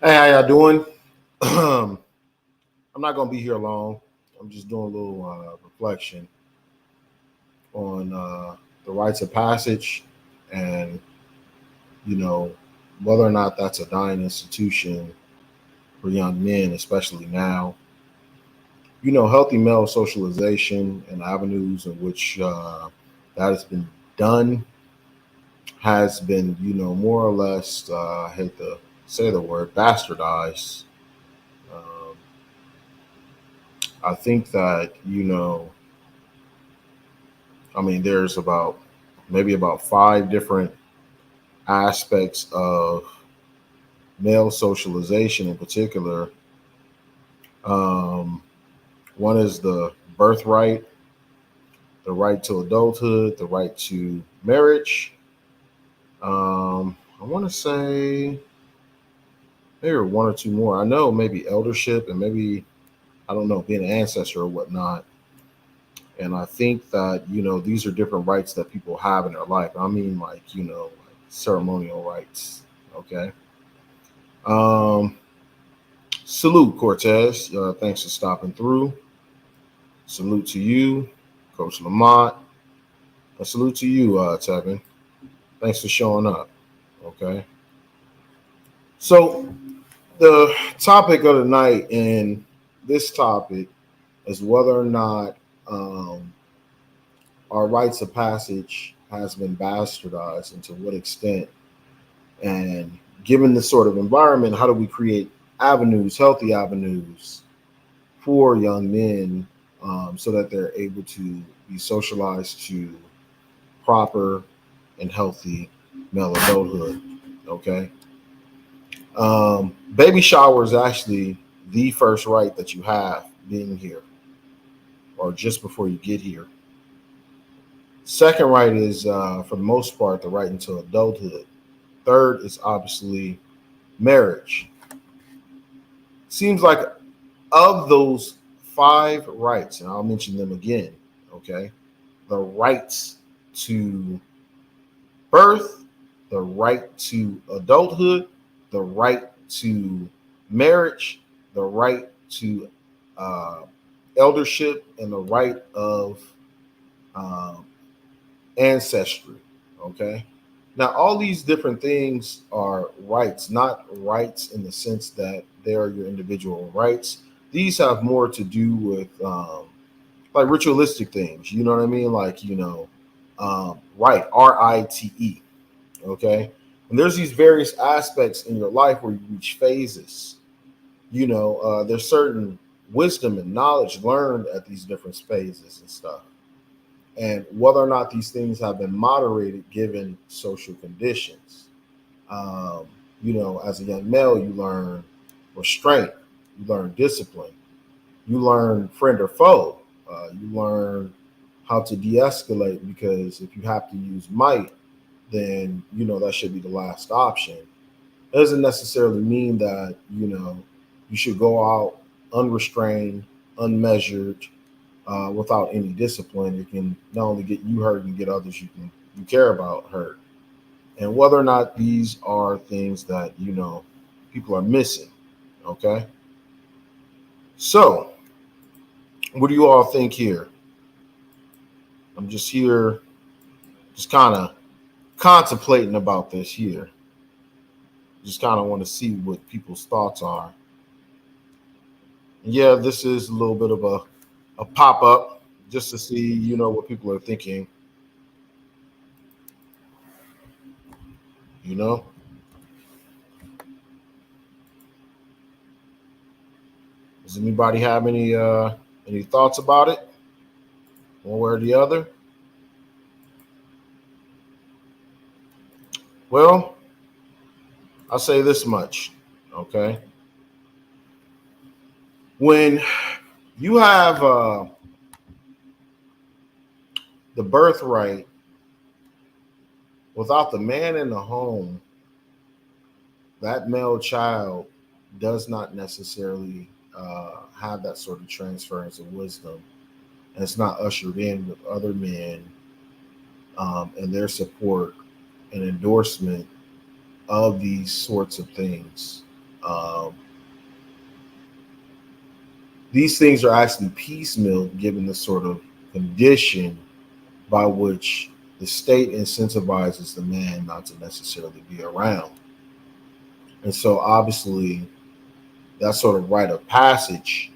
Hey, how y'all doing? I'm not gonna be here long. I'm just doing a little reflection on the rites of passage, and you know whether or not that's a dying institution for young men, especially now. Healthy male socialization and avenues in which that has been done has been, more or less. I hate to say the word bastardized. Um, I think that there's about five different aspects of male socialization in particular. Um, One is the birthright, the right to adulthood, the right to marriage. I want to say maybe one or two more. I know maybe eldership and maybe, I don't know, being an ancestor or whatnot. And I think that, these are different rights that people have in their life. I mean, like, like ceremonial rights. Okay. Um, Salute, Cortez. Thanks for stopping through. Salute to you, Coach Lamont. A salute to you, Tevin. Thanks for showing up. Okay. So, the topic of the night in this topic is whether or not um, our rites of passage has been bastardized and to what extent. And given this sort of environment, how do we create avenues, healthy avenues for young men so that they're able to be socialized to proper and healthy male adulthood. Okay. Baby shower is actually the first right that you have being here or just before you get here. Second right is, for the most part, the right into adulthood. Third is obviously marriage. Seems like of those five rights, and I'll mention them again, okay? The rights to birth, the right to adulthood, the right to marriage, the right to uh, eldership, and the right of um, ancestry. Okay. Now, all these different things are rights, not rights in the sense that they are your individual rights. These have more to do with like ritualistic things. You know what I mean? Like, right, RITE. Okay. And there's these various aspects in your life where you reach phases. There's certain wisdom and knowledge learned at these different phases and stuff. And whether or not these things have been moderated given social conditions. Um, as a young male, you learn restraint, you learn discipline, you learn friend or foe, you learn how to de escalate because if you have to use might, then that should be the last option. It doesn't necessarily mean that you should go out unrestrained, unmeasured, without any discipline. It can not only get you hurt and get others you care about hurt. And whether or not these are things that people are missing. Okay, so what do you all think here? I'm just here, just kind of contemplating about this here. Just kind of want to see what people's thoughts are. Yeah, this is a little bit of a pop up just to see, what people are thinking. You know, does anybody have any thoughts about it, one way or the other? Well, I'll say this much. Okay, when you have the birthright without the man in the home, that male child does not necessarily have that sort of transference of wisdom, and it's not ushered in with other men and their support and endorsement of these sorts of things. Um, these things are actually piecemeal given the sort of condition by which the state incentivizes the man not to necessarily be around. And so obviously that sort of rite of passage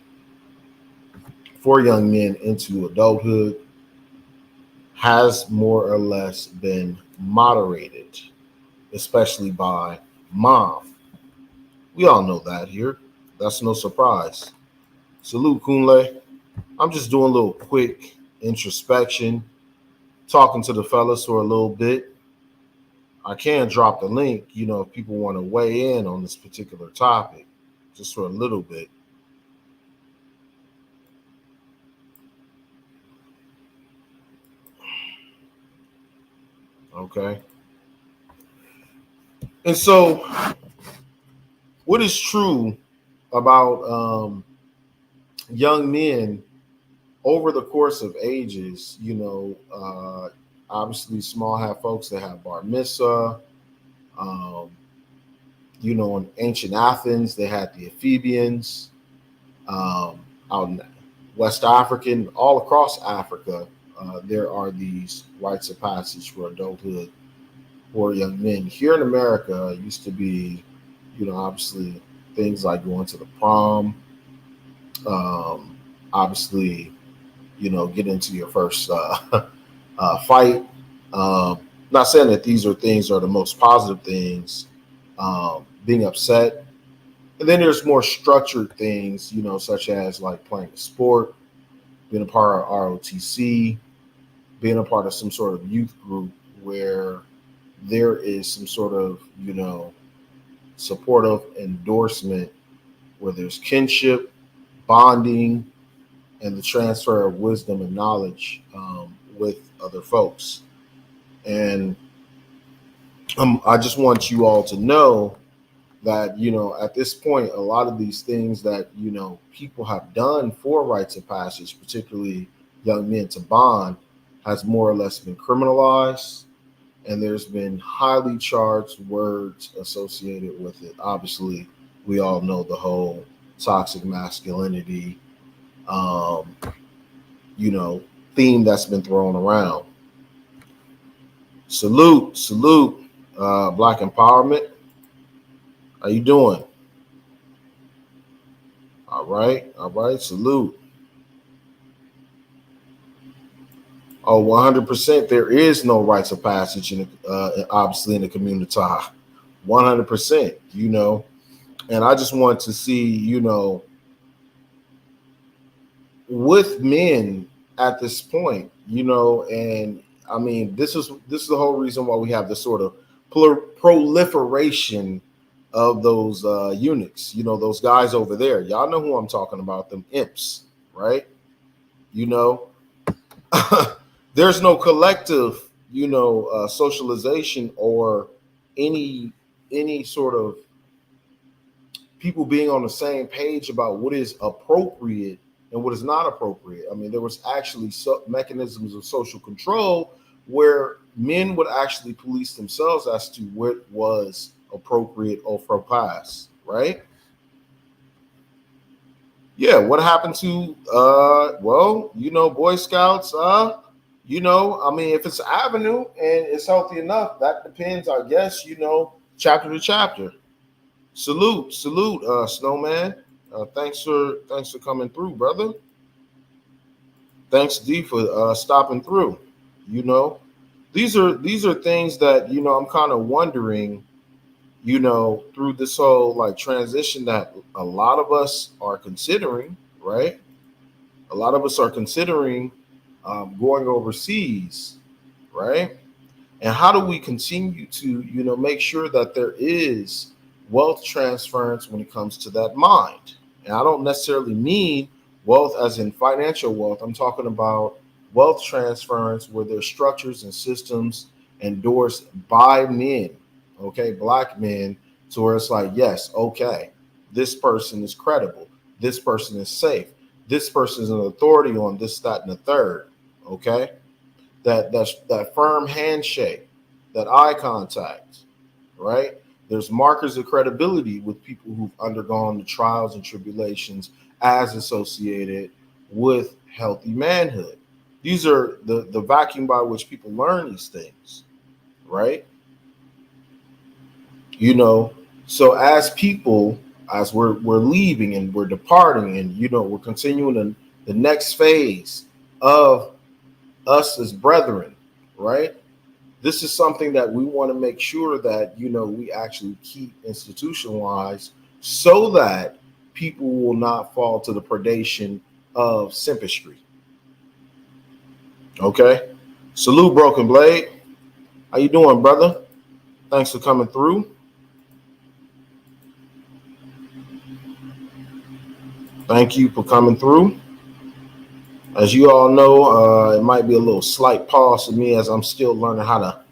for young men into adulthood has more or less been moderated, especially by mom. We all know that here. That's no surprise. Salute, Kunle. I'm just doing a little quick introspection, talking to the fellas for a little bit. I can drop the link, if people want to weigh in on this particular topic, just for a little bit. Okay. And so, what is true about young men over the course of ages? Obviously, small hat folks that have bar mitzvah. Um, in ancient Athens, they had the Ephebians. Out in West African, all across Africa, there are these rites of passage for adulthood for young men. Here in America, it used to be, obviously things like going to the prom, obviously, get into your first fight. Not saying that these are things are the most positive things, being upset. And then there's more structured things, such as like playing a sport, being a part of ROTC, being a part of some sort of youth group where there is some sort of, supportive endorsement, where there's kinship, bonding, and the transfer of wisdom and knowledge with other folks. And I just want you all to know that, at this point, a lot of these things that, people have done for rites of passage, particularly young men to bond, has more or less been criminalized. And there's been highly charged words associated with it. Obviously, we all know the whole toxic masculinity, um, you know, theme that's been thrown around. Salute, Black Empowerment. How you doing? All right. Salute. Oh, 100%. There is no rites of passage obviously in the community. 100%. And I just want to see, with men at this point, and I mean, this is the whole reason why we have this sort of proliferation of those eunuchs. Those guys over there. Y'all know who I'm talking about. Them imps, right? You know, there's no collective, socialization or any sort of people being on the same page about what is appropriate and what is not appropriate. I mean, there was actually mechanisms of social control where men would actually police themselves as to what was appropriate or for pass, right? Yeah, what happened to Boy Scouts, I mean, if it's an avenue and it's healthy enough, that depends, I guess, chapter to chapter. Salute, Snowman. Thanks for coming through, brother. Thanks, D, for stopping through. You know, these are things that I'm kind of wondering, through this whole like transition that a lot of us are considering, right? A lot of us are considering going overseas, right? And how do we continue to, make sure that there is wealth transference when it comes to that mind? And I don't necessarily mean wealth as in financial wealth. I'm talking about wealth transference where there's structures and systems endorsed by men, okay, Black men, to where it's like, yes, okay, this person is credible. This person is safe. This person is an authority on this, that, and the third, okay? That firm handshake, that eye contact, right? There's markers of credibility with people who've undergone the trials and tribulations as associated with healthy manhood. These are the vacuum by which people learn these things, right? You know, so as people, as we're leaving and we're departing, and we're continuing the next phase of us as brethren, right? This is something that we want to make sure that we actually keep institutionalized, so that people will not fall to the predation of simpistry. Okay. Salute, Broken Blade. How you doing, brother? Thanks for coming through. Thank you for coming through. As you all know, it might be a little slight pause for me as I'm still learning how to,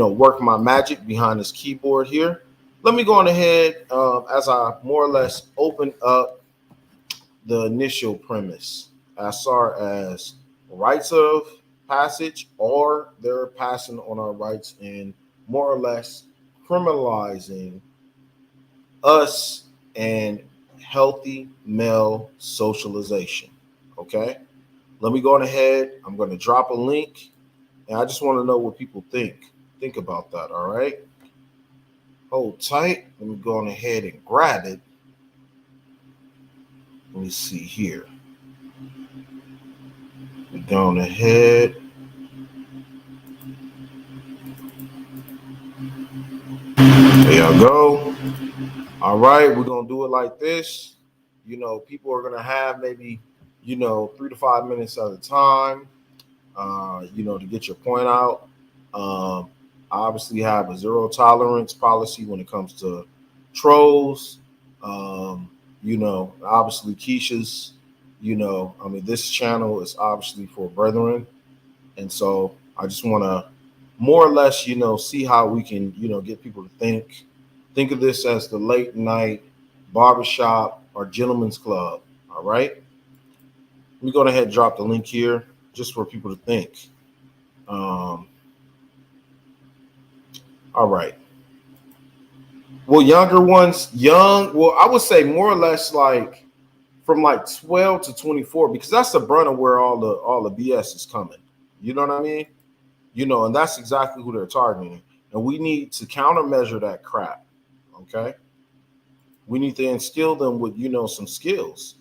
work my magic behind this keyboard here. Let me go on ahead as I more or less open up the initial premise as far as rites of passage, or they're passing on our rights and more or less criminalizing us and healthy male socialization. Okay, let me go on ahead. I'm going to drop a link, and I just want to know what people think about that. All right, hold tight. Let me go on ahead and grab it. Let me see here. We're going ahead. There y'all go. All right, we're gonna do it like this. People are gonna have maybe 3 to 5 minutes at a time. To get your point out. I obviously have a zero tolerance policy when it comes to trolls. Obviously Keisha's. I mean, this channel is obviously for brethren, and so I just want to more or less, see how we can, get people to think of this as the late night barbershop or gentleman's club. All right. Let me go ahead and drop the link here just for people to think. All right. Well, younger ones, well, I would say more or less like from like 12 to 24, because that's the brunt of where all the BS is coming. You know what I mean? And that's exactly who they're targeting. And we need to countermeasure that crap. Okay. We need to instill them with, some skills,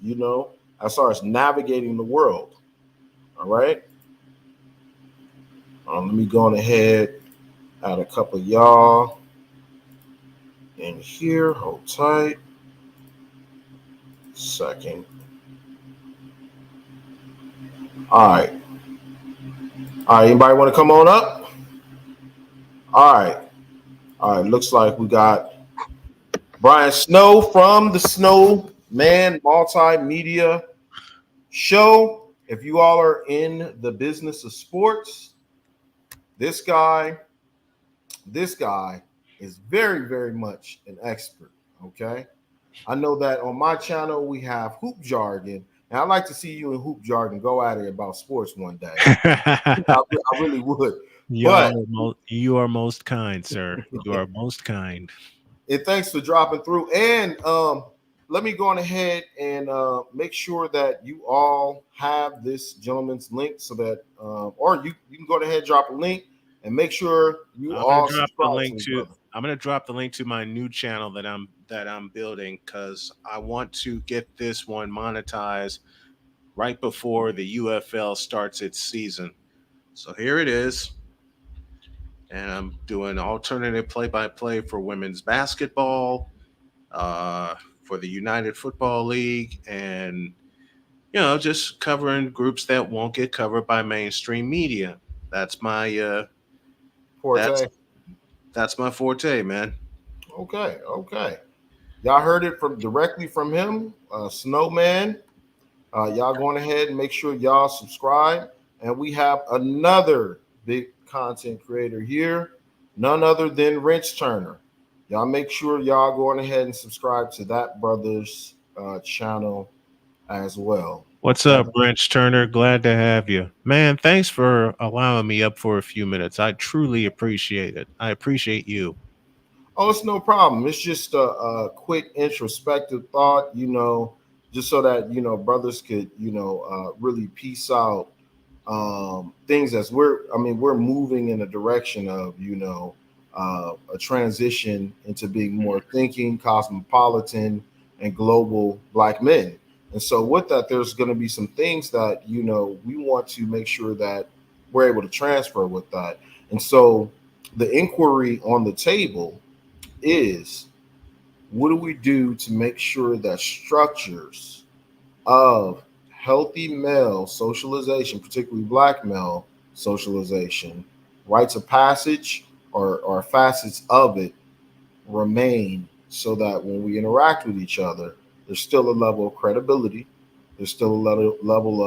as far as navigating the world. All right. Let me go on ahead, add a couple of y'all in here. Hold tight. Second. All right. All right. Anybody want to come on up? All right. All right. Looks like we got Brian Snow from the Snow Man Multimedia Show. If you all are in the business of sports, this guy is very, very much an expert. Okay. I know that on my channel we have hoop jargon, and I'd like to see you in hoop jargon go at it about sports one day. I really would. But you are most kind, sir. You are most kind. and thanks for dropping through. And let me go on ahead and make sure that you all have this gentleman's link, so that or you can go ahead and drop a link and make sure you all subscribe to me, brother. I'm gonna drop the link to my new channel that I'm building, because I want to get this one monetized right before the UFL starts its season. So here it is. And I'm doing alternative play-by-play for women's basketball, for the United Football League, and just covering groups that won't get covered by mainstream media. That's my that's Forte. that's my forte, man. Okay. Y'all heard it from directly from him, Snowman. Y'all going ahead and make sure y'all subscribe. And we have another big content creator here, none other than Wrench Turner. Y'all make sure y'all going ahead and subscribe to that brother's channel as well. What's Okay. up, Wrench Turner? Glad to have you. Man, thanks for allowing me up for a few minutes. I truly appreciate it. I appreciate you. Oh, it's no problem. It's just a quick introspective thought, just so that brothers could really piece out things as we're moving in a direction of a transition into being more thinking, cosmopolitan, and global black men. And so with that, there's going to be some things that we want to make sure that we're able to transfer with that. And so the inquiry on the table is, what do we do to make sure that structures of healthy male socialization, particularly black male socialization, rites of passage or facets of it remain, so that when we interact with each other, there's still a level of credibility, there's still a level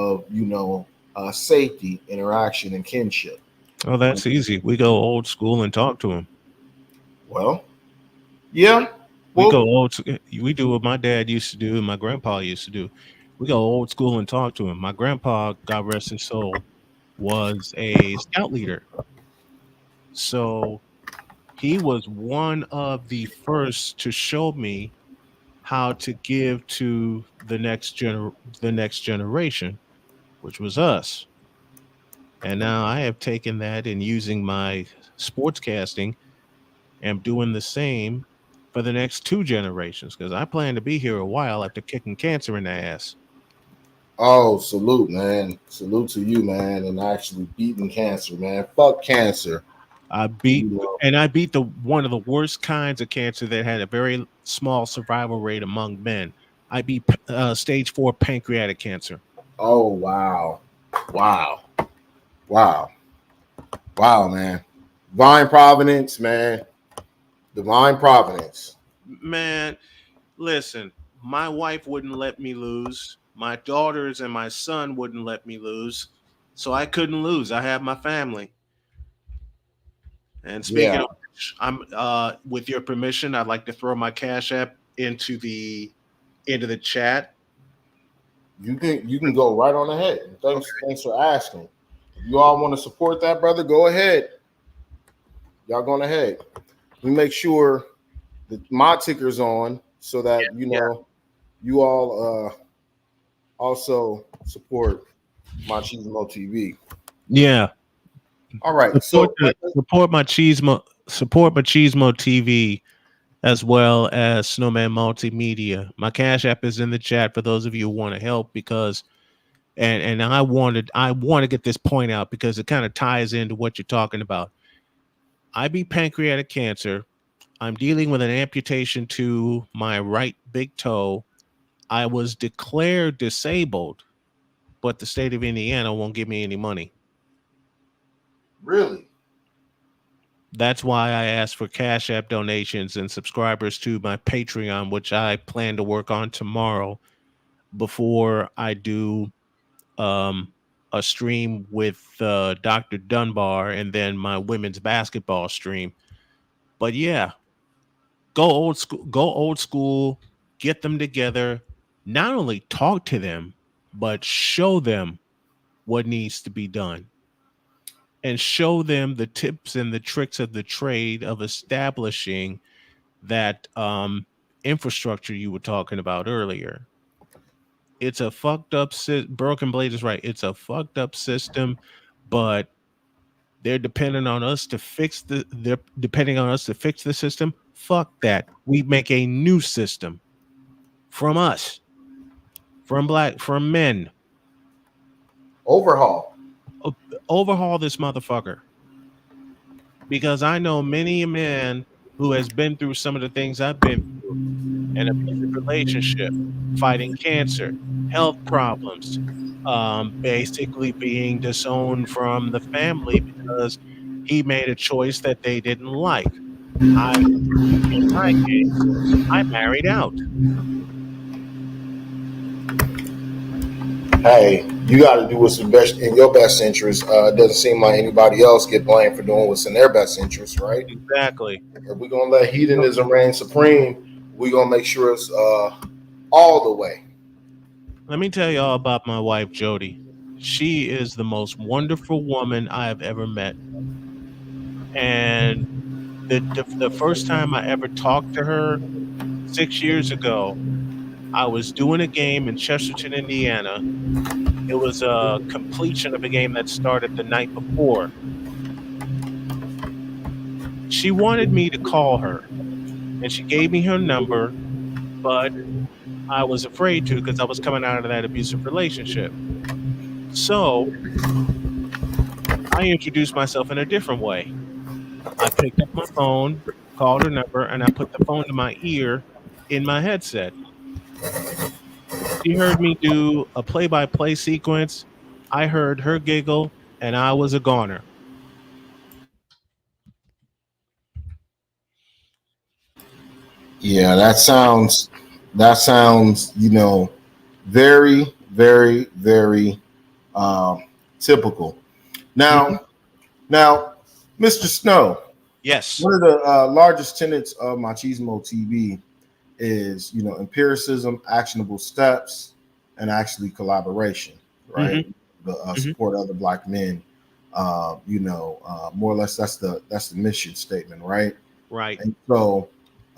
of safety, interaction, and kinship. Oh, that's easy. We go old school and talk to him. Well, yeah, We go well, old. We do what my dad used to do and my grandpa used to do. We go old school and talk to him. My grandpa, God rest his soul, was a scout leader. So he was one of the first to show me how to give to the next generation, which was us. And now I have taken that and using my sportscasting and doing the same for the next two generations because I plan to be here a while after kicking cancer in the ass. oh, salute, man. Salute to you, man, and actually beating cancer, man. Fuck cancer. I beat You know. I beat the one of the worst kinds of cancer that had a very small survival rate among men. I beat stage 4 pancreatic cancer. Oh, wow. Wow. Wow. Wow, man. Divine providence, man. Divine providence. Man, listen, my wife wouldn't let me lose. My daughters and my son wouldn't let me lose. So I couldn't lose. I have my family. And speaking Yeah. of which, I'm with your permission, I'd like to throw my Cash App into the chat. You can go right on ahead. Thanks for asking. If you all want to support that, brother, go ahead. Y'all going ahead. We make sure that my ticker's on, so that you all also support Machismo TV. Yeah, All right. So support Machismo TV as well as Snowman Multimedia. My Cash App is in the chat for those of you who want to help because and I want to get this point out because it kind of ties into what you're talking about. I beat pancreatic cancer. I'm dealing with an amputation to my right big toe. I was declared disabled, but the state of Indiana won't give me any money. really, That's why I asked for Cash App donations and subscribers to my Patreon, which I plan to work on tomorrow before I do um, a stream with Dr. Dunbar and then my women's basketball stream. But yeah, go old school, get them together, not only talk to them, but show them what needs to be done and show them the tips and the tricks of the trade of establishing that infrastructure you were talking about earlier. It's a fucked up Broken Blade is right. It's a fucked up system, but they're depending on us to fix the system. Fuck that. We make a new system from us, from men. overhaul. O- Overhaul this motherfucker because I know many a man who has been through some of the things I've been through, an abusive relationship, fighting cancer, health problems, basically being disowned from the family because he made a choice that they didn't like. I, in my case, I married out. Hey, you got to do what's in your best interest. It doesn't seem like anybody else get blamed for doing what's in their best interest, right? Exactly. If we're gonna let hedonism reign supreme, we're gonna make sure it's all the way. Let me tell you all about my wife, Jody. She is the most wonderful woman I have ever met. And The first time I ever talked to her 6 years ago, I was doing a game in Chesterton, Indiana. It was a completion of a game that started the night before. She wanted me to call her, and she gave me her number, but I was afraid to because I was coming out of that abusive relationship. So I introduced myself in a different way. I picked up my phone, called her number, and I put the phone to my ear in my headset. She heard me do a play by play sequence. I heard her giggle, and I was a goner. Yeah, that sounds, very, very, very um, typical. Mhm. Now, Mr. Snow, Yes. one of the largest tenets of Machismo TV is, empiricism, actionable steps, and actually collaboration, Hmm. right? The Hmm. support other Black men. More or less, that's the mission statement, right? Right. And so,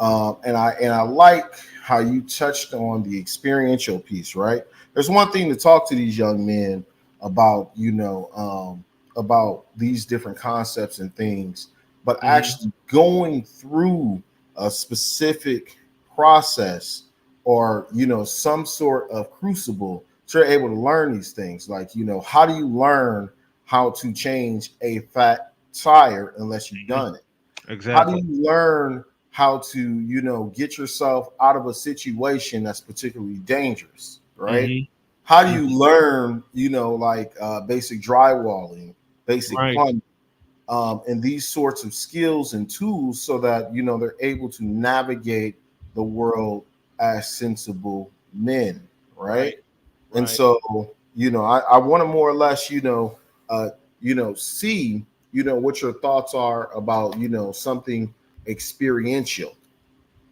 and I like how you touched on the experiential piece, right? There's one thing to talk to these young men about, about these different concepts and things, but Hmm. actually going through a specific process or some sort of crucible, so you're able to learn these things. Like, how do you learn how to change a fat tire unless you've Hmm. done it? How do Exactly. you learn how to get yourself out of a situation that's particularly dangerous, right? Hmm. How do you Hmm. learn like basic drywalling, basic Right. plumbing, and these sorts of skills and tools, so that they're able to navigate the world as sensible men, right? Right. And Right. so, I want to more or less, see, what your thoughts are about, something experiential,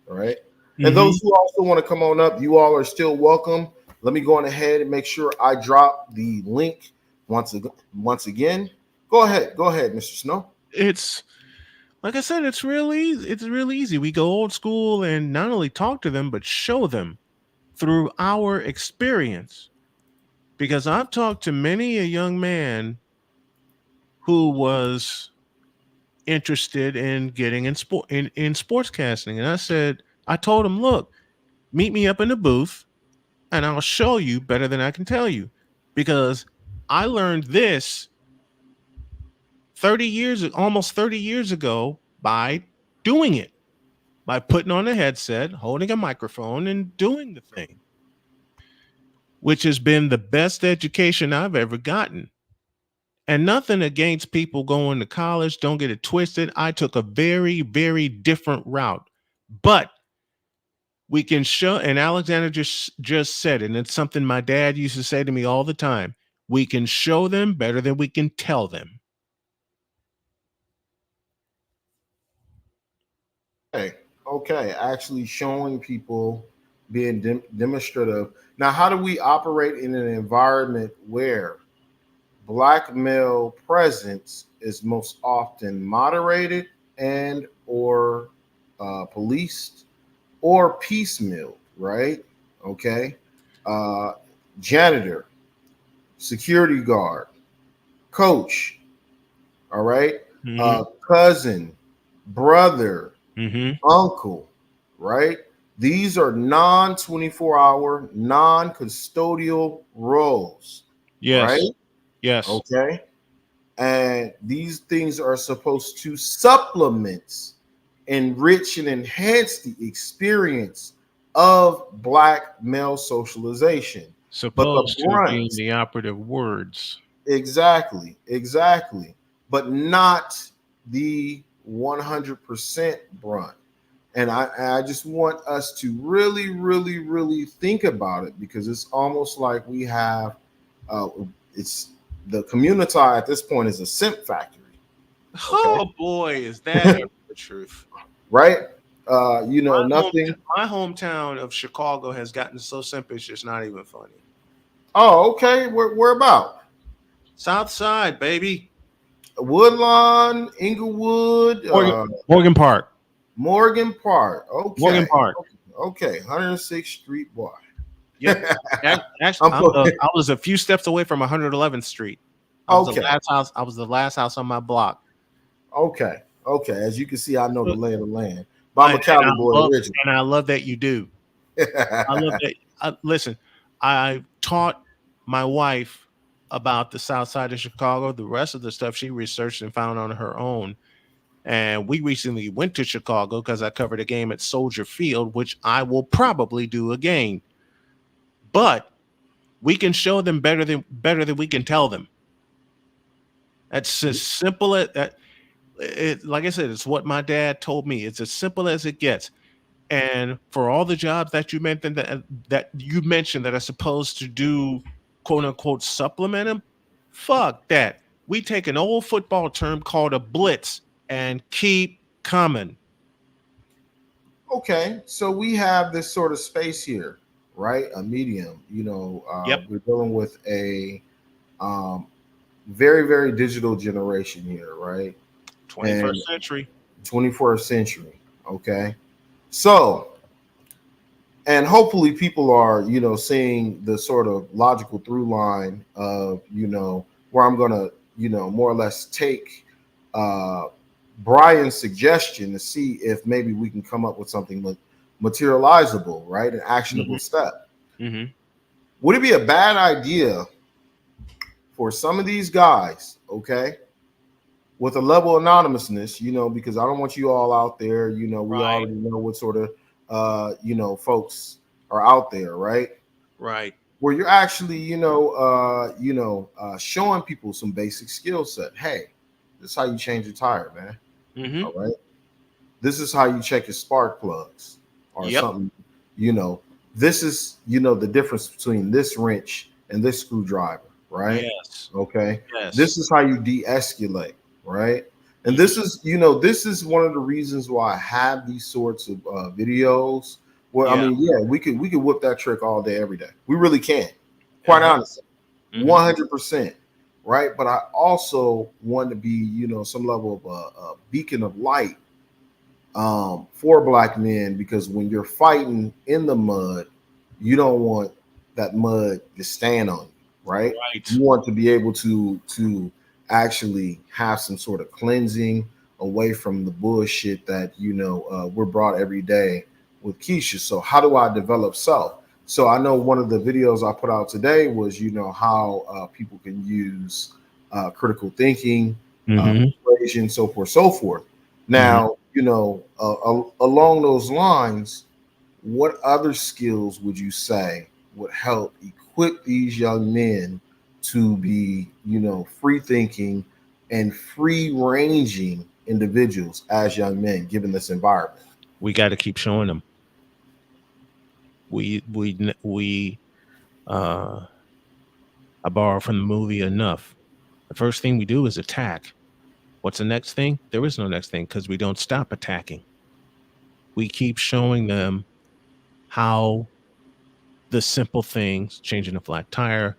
right? And those Hmm. who also want to come on up, you all are still welcome. Let me go on ahead and make sure I drop the link once again. Go ahead, Mr. Snow. It's like I said, it's really it's real easy. We go old school and not only talk to them, but show them through our experience. Because I've talked to many a young man who was interested in getting in sportscasting. And I told him, look, meet me up in the booth and I'll show you better than I can tell you. Because I learned this almost 30 years ago by doing it, by putting on a headset, holding a microphone, and doing the thing, which has been the best education I've ever gotten. And nothing against people going to college, don't get it twisted. I took a very, very different route. But we can show, and Alexander just said it, and it's something my dad used to say to me all the time. We can show them better than we can tell them. Okay, okay, actually showing people, being demonstrative. Now, how do we operate in an environment where Black male presence is most often moderated and or policed or piecemeal, right? Okay. Uh, Janitor, security guard, coach, all right? Hmm. Cousin, brother, Hmm. uncle, right? These are non 24-hour, non custodial roles, right? Yes. Yes. Okay. And these things are supposed to supplement, enrich, and enhance the experience of Black male socialization. But the Supposed to being brunt, the operative words. exactly, exactly, but not the 100% brunt. And I just want us to really, really, really think about it, because it's almost like we have, uh, it's the community at this point is a simp factory. Okay. Oh boy, is that ever the truth? Right? My home, Nothing. my hometown of Chicago has gotten so simple it's just not even funny. Oh, okay. Where about? South Side, baby. Woodlawn, Inglewood, Morgan Park. Morgan Park. Morgan Okay. Park. Okay. 106th Street, boy. Yep. Actually, I'm putting, I was a few steps away from 111th Street. I was the okay. last house. I was the last house on my block. Okay. Okay. As you can see, I know the Uh, lay of the land. But I'm a and Cali boy originally. I love that you do. I love that. Listen, I taught my wife about the South Side of Chicago. The rest of the stuff she researched and found on her own. And we recently went to Chicago because I covered a game at Soldier Field, which I will probably do again. But we can show them better than we can tell them. That's as simple as that. Like I said, it's what my dad told me. It's as simple as it gets. And for all the jobs that you mentioned that are supposed to do quote unquote supplement them, fuck that. We take an old football term called a blitz and keep coming. Okay. So we have this sort of space here, right? A medium. Yep. We're dealing with a um, very, very digital generation here, right? 21st And century. 21st century. Okay. So, and hopefully people are, seeing the sort of logical through line of, where I'm going to, more or less take uh, Brian's suggestion to see if maybe we can come up with something materializable, right? An actionable Hmm. step. Hmm. Would it be a bad idea for some of these guys, okay, with a level of anonymousness, because I don't want you all out there, we Right. already know what sort of, folks are out there, right? Right. Where you're actually, showing people some basic skill set. Hey, this is how you change your tire, man. Hmm. All right. This is how you check your spark plugs or Yep. something. You know, this is, the difference between this wrench and this screwdriver, right? Yes. Okay. Yes. This is how you de-escalate, right? And Hmm. this is one of the reasons why I have these sorts of videos. Well, I Yeah. mean, yeah, we could whip that trick all day, every day. We really can, quite Uh-huh. honestly, Hmm. 100%, right? But I also want to be, some level of a beacon of light for black men, because when you're fighting in the mud, you don't want that mud to stand on you, right? Right. You want to be able to actually have some sort of cleansing away from the bullshit that we're brought every day with Keisha. So how do I develop self? So I know one of the videos I put out today was how people can use critical thinking, Hmm. persuasion, so forth, so forth. Hmm. Now, along those lines, what other skills would you say would help equip these young men to be, free thinking and free ranging individuals as young men, given this environment? We got to keep showing them. We uh I borrow from the movie enough. The first thing we do is attack. What's the next thing? There is no next thing because we don't stop attacking. We keep showing them how the simple things, changing a flat tire,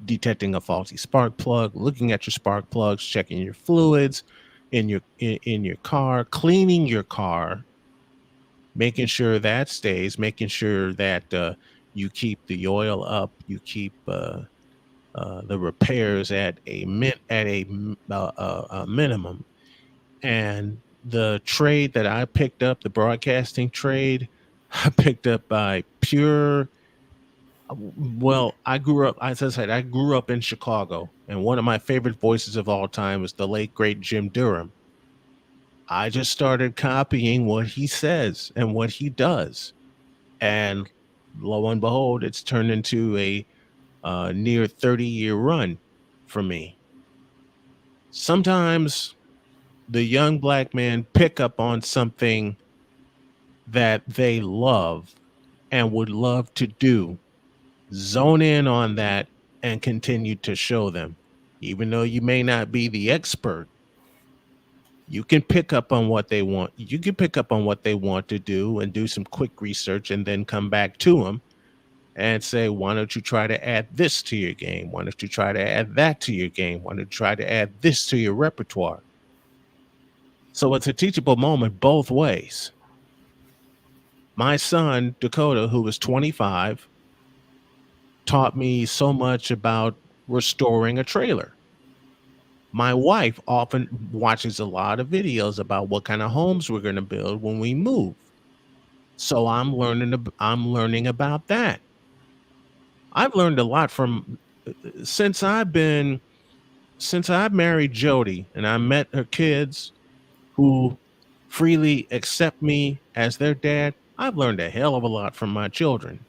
detecting a faulty spark plug, looking at your spark plugs, checking your fluids in your car, cleaning your car, making sure that stays, making sure that you keep the oil up, you keep the repairs at a minimum. And the trade that I picked up, the broadcasting trade, I picked up by pure. Well, I grew up, as I said, I grew up in Chicago, and one of my favorite voices of all time was the late great Jim Durham. I just started copying what he says and what he does, and lo and behold, it's turned into a near 30-year run for me. Sometimes the young black men pick up on something that they love and would love to do, zone in on that, and continue to show them. Even though you may not be the expert, you can pick up on what they want. You can pick up on what they want to do and do some quick research and then come back to them and say, why don't you try to add this to your game? Why don't you try to add that to your game? Why don't you try to add this to your repertoire? So it's a teachable moment both ways. My son, Dakota, who was 25, taught me so much about restoring a trailer. My wife often watches a lot of videos about what kind of homes we're going to build when we move. So I'm learning about that. I've learned a lot from since I've been since I married Jody and I met her kids who freely accept me as their dad. I've learned a hell of a lot from my children,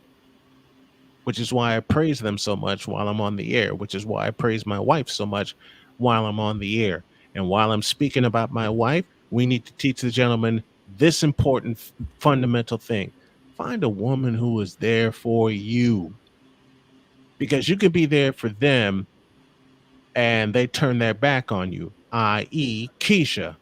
which is why I praise them so much while I'm on the air, which is why I praise my wife so much while I'm on the air. And while I'm speaking about my wife, we need to teach the gentleman this important fundamental thing. Find a woman who is there for you, because you can be there for them and they turn their back on you, i.e., Keisha.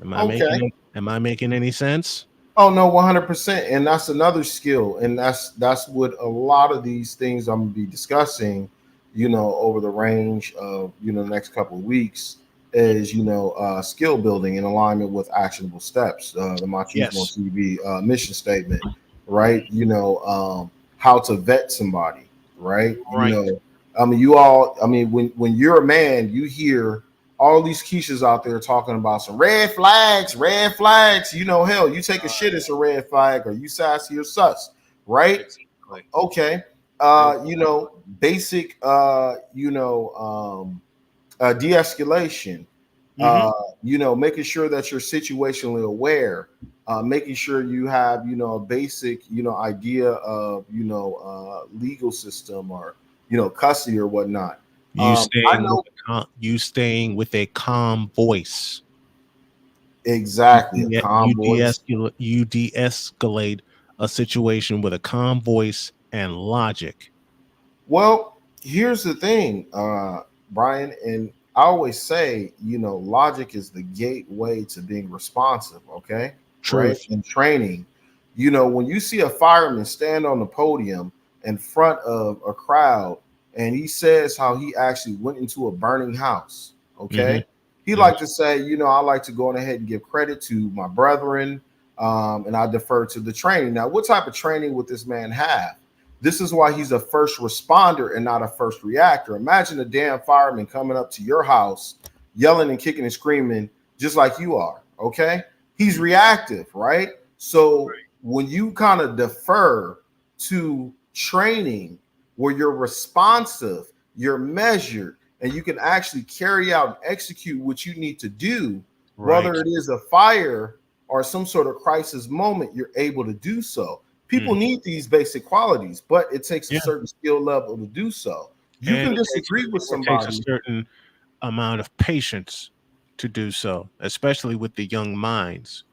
Okay. Am I making any sense? Oh no, 100%. And that's another skill. And that's what a lot of these things I'm gonna be discussing, over the range of, the next couple of weeks is, skill building in alignment with actionable steps, the Machismo Yes. TV mission statement, right? How to vet somebody, right? Right. When you're a man, you hear all these Keishas out there talking about some red flags, red flags. Hell, you take a shit, it's a red flag, or you sassy or sus, right? Exactly. Okay. Basic, de-escalation. Mm-hmm. Making sure that you're situationally aware, making sure you have, a basic, idea of, legal system or, custody or whatnot. I know You staying with a calm voice. exactly a calm voice. You de-escalate a situation with a calm voice and logic. Well, here's the thing, Brian, and I always say, logic is the gateway to being responsive, okay? Right? Truth. In training, when you see a fireman stand on the podium in front of a crowd and he says how he actually went into a burning house, Mm-hmm. okay? He Mm-hmm. like to say, I like to go on ahead and give credit to my brethren, and I defer to the training. Now, what type of training would this man have? This is why he's a first responder and not a first reactor. Imagine a damn fireman coming up to your house, yelling and kicking and screaming, just like you are. Okay. He's reactive, right? So when you kind of defer to training where you're responsive, you're measured, and you can actually carry out and execute what you need to do, whether Right. it is a fire or some sort of crisis moment, you're able to do so. People Mhm. need these basic qualities, but it takes a Yeah. certain skill level to do so. You And can disagree with it takes a somebody. certain amount of patience to do so, especially with the young minds.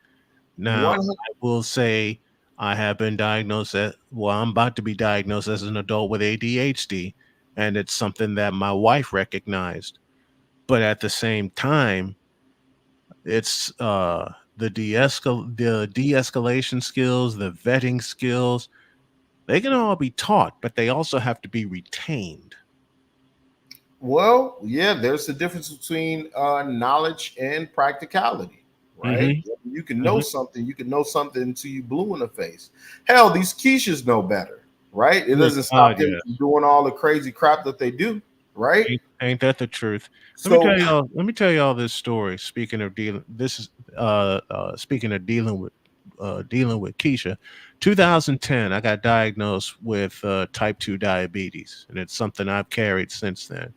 Now, One, I will say I have been diagnosed I'm about to be diagnosed as an adult with ADHD, and it's something that my wife recognized. But at the same time, it's the de-escalation skills, the vetting skills, they can all be taught, but they also have to be retained. well, yeah, there's a difference between knowledge and practicality, right? Hmm. You can know something until you blue in the face. Hell, these Keishas know better, right? It Good doesn't stop God, them yes. from doing all the crazy crap that they do, right? Ain't that the truth? So, Let me tell y'all this story. Speaking of dealing, this is speaking of dealing with Keisha. 2010, I got diagnosed with type 2 diabetes, and it's something I've carried since then.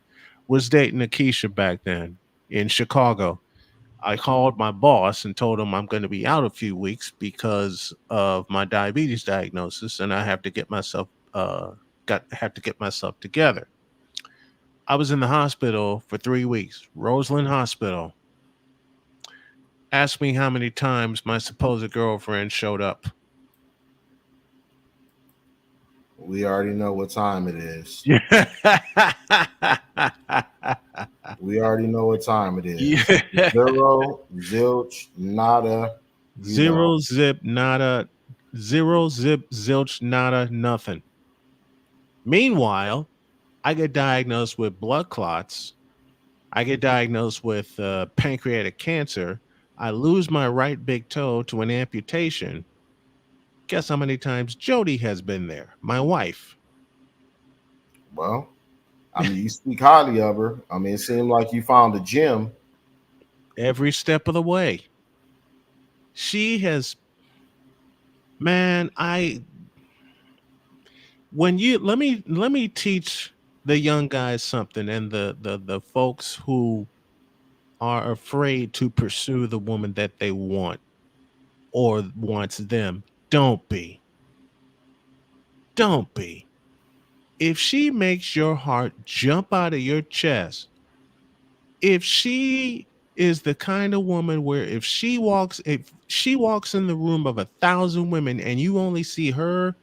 Was dating a Keisha back then in Chicago. I called my boss and told him I'm going to be out a few weeks because of my diabetes diagnosis, and I have to get myself got have to get myself together. I was in the hospital for 3 weeks, Roseland Hospital. Ask me how many times my supposed girlfriend showed up. we already know what time it is. Yeah. We already know what time it is. Yeah. Zero, zilch, nada, you know. Zero zip nada. Zero, zip, zilch, nada, nothing. Meanwhile, I get diagnosed with blood clots. I get diagnosed with pancreatic cancer. I lose my right big toe to an amputation. Guess how many times Jody has been there? My wife. Well, I mean, you speak highly of her. I mean, it seemed like you found a gem. Every step of the way. She has, man, I when you let me teach the young guys something, and the folks who are afraid to pursue the woman that they want or wants them. Don't be. Don't be. If she makes your heart jump out of your chest, if she is the kind of woman where if she walks in the room of 1,000 women and you only see her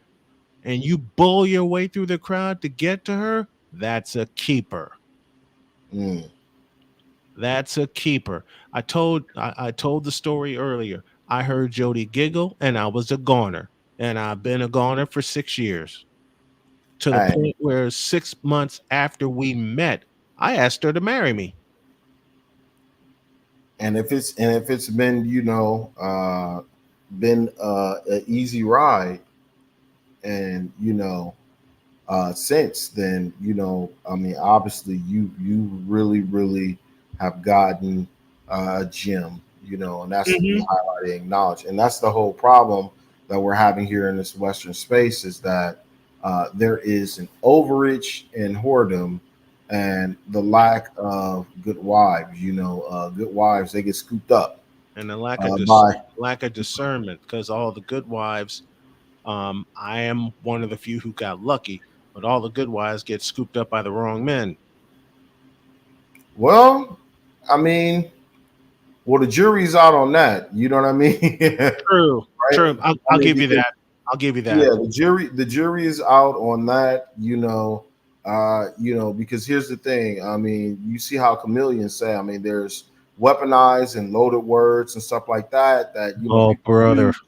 and you bull your way through the crowd to get to her, that's a keeper. Mm. That's a keeper. I told the story earlier. I heard Jody giggle and I was a goner. And I've been a goner for 6 years. To the Hey, point where 6 months after we met, I asked her to marry me. and if it's been been an easy ride, and since then, I mean, obviously you really have gotten a gem, and that's to be Mhm. highlighted and acknowledged. And that's the whole problem that we're having here in this Western space, is that there is an overreach in whoredom and the lack of good wives. Good wives, they get scooped up And the lack of by. lack of discernment, because all the good wives, I am one of the few who got lucky, but all the good wives get scooped up by the wrong men. Well, I mean, well, the jury's out on that. You know what I mean? True, Right? true. I'll, I I'll mean, give you because that. I'll give you that. yeah, the jury is out on that. Because here's the thing. I mean, you see how chameleons say. I mean, there's weaponized and loaded words and stuff like that that Oh, people brother. use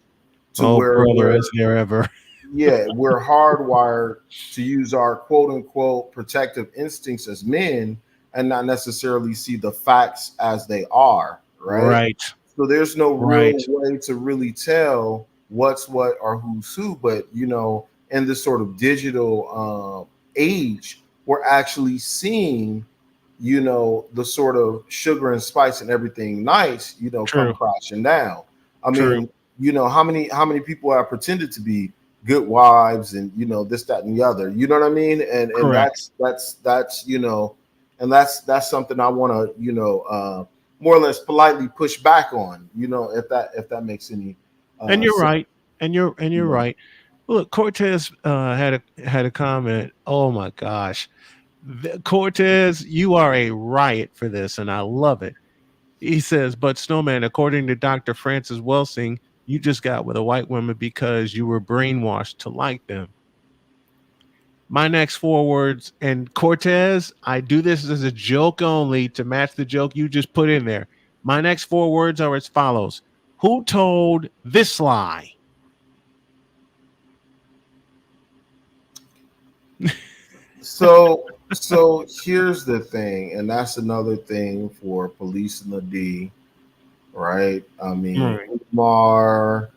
to Oh, where brother, where is there ever? yeah, we're hardwired to use our quote unquote protective instincts as men and not necessarily see the facts as they are, right? Right, So there's no right. real way to really tell what's what or who's who. But in this sort of digital age, we're actually seeing the sort of sugar and spice and everything nice, come True, crashing down. I true. mean, how many people have pretended to be good wives and this, that, and the other. You know what I mean? And Correct. that's something I want to more or less politely push back on. If that makes any And you're sense. right. And you're right. Look, Cortez had a comment. Oh my gosh. Cortez, you are a riot for this, and I love it. He says, but Snowman, according to Dr. Francis Welsing, you just got with a white woman because you were brainwashed to like them. My next four words, and Cortez, I do this as a joke only to match the joke you just put in there. My next four words are as follows: who told this lie? So here's the thing, and that's another thing for police and the D, right? I mean, Right. Umar,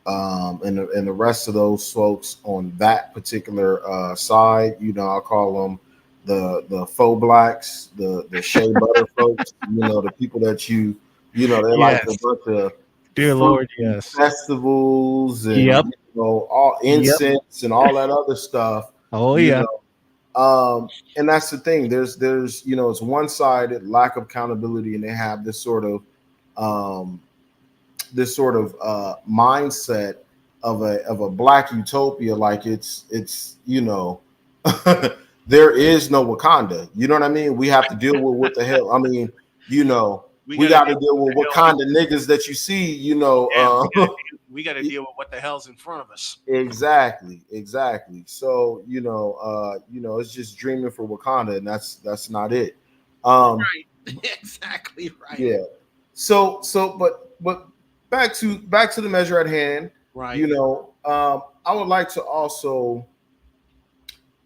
and the rest of those folks on that particular side. I call them the faux blacks, the shea butter folks. The people that they like a Yes. bunch of Dear fruit Lord, yes. festivals and Yep. all Yep. incense and all that other stuff. Oh You yeah. know, and that's the thing. There's it's one sided lack of accountability, and they have um, this sort of mindset of a black utopia, like it's there is no Wakanda. You know what I mean? We have to deal with what the hell. I mean, you know, We we got to got to deal deal with with the what hell we kind of niggas that you see. yeah, we got to deal with what the hell's in front of us. Exactly. So it's just dreaming for Wakanda, and that's not it. Um, Right. Exactly right. yeah. So but back to the measure at hand. Right. You know, I would like to also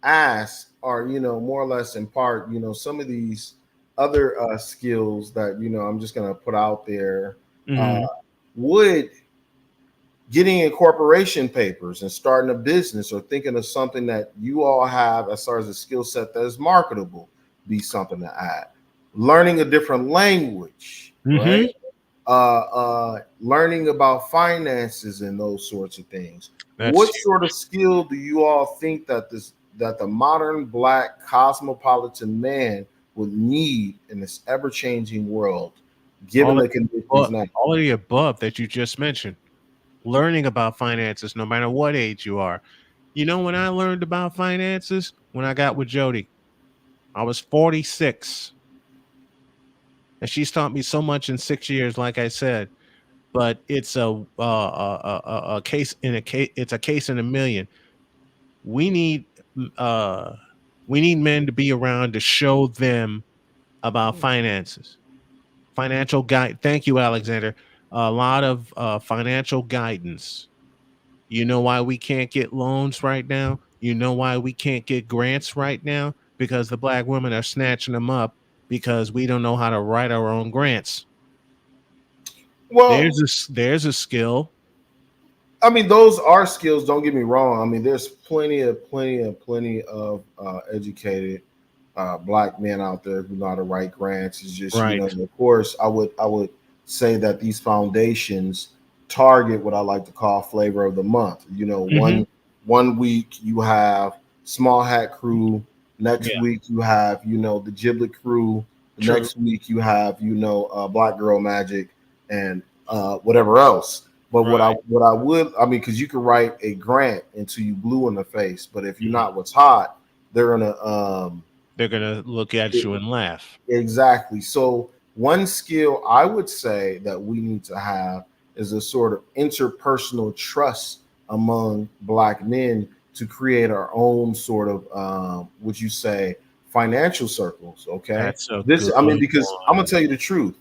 ask, or more or less impart, some of these other skills that I'm just going to put out there. Uh, Hmm. would getting incorporation papers and starting a business or thinking of something that you all have as far as a skill set that is marketable be something to add? Learning a different language, right? Hmm. Learning about finances and those sorts of things. That's What sort of skill do you all think that the modern black cosmopolitan man would need in this ever changing world, given all of the conditions now? all of the above that you just mentioned. Learning about finances, no matter what age you are. You know, when I learned about finances, when I got with Jody, I was 46, and she's taught me so much in 6 years. Like I said, but it's a case in a case. It's a case in a million. We need uh, we need men to be around to show them about finances, financial guide. Thank you, Alexander. A lot of financial guidance. You know why we can't get loans right now? You know why we can't get grants right now? Because the black women are snatching them up because we don't know how to write our own grants. Well, There's a skill, I mean, those are skills. Don't get me wrong. I mean, there's plenty of educated black men out there who know how to write grants. It's just right? of course, I would say that these foundations target what I like to call flavor of the month. Hmm. One week you have Small Hat Crew. Next Yeah, week you have the Giblet Crew. The true. next week you have Black Girl Magic and whatever else. But what I Right. what I would I mean, because you can write a grant until you blue in the face, but if you're Mhm. not what's hot, they're gonna They're gonna look at you and laugh. exactly. So one skill I would say that we need to have is a sort of interpersonal trust among black men to create our own sort of would you say financial circles. Okay, That's a this good I mean because I'm gonna one. tell you the truth.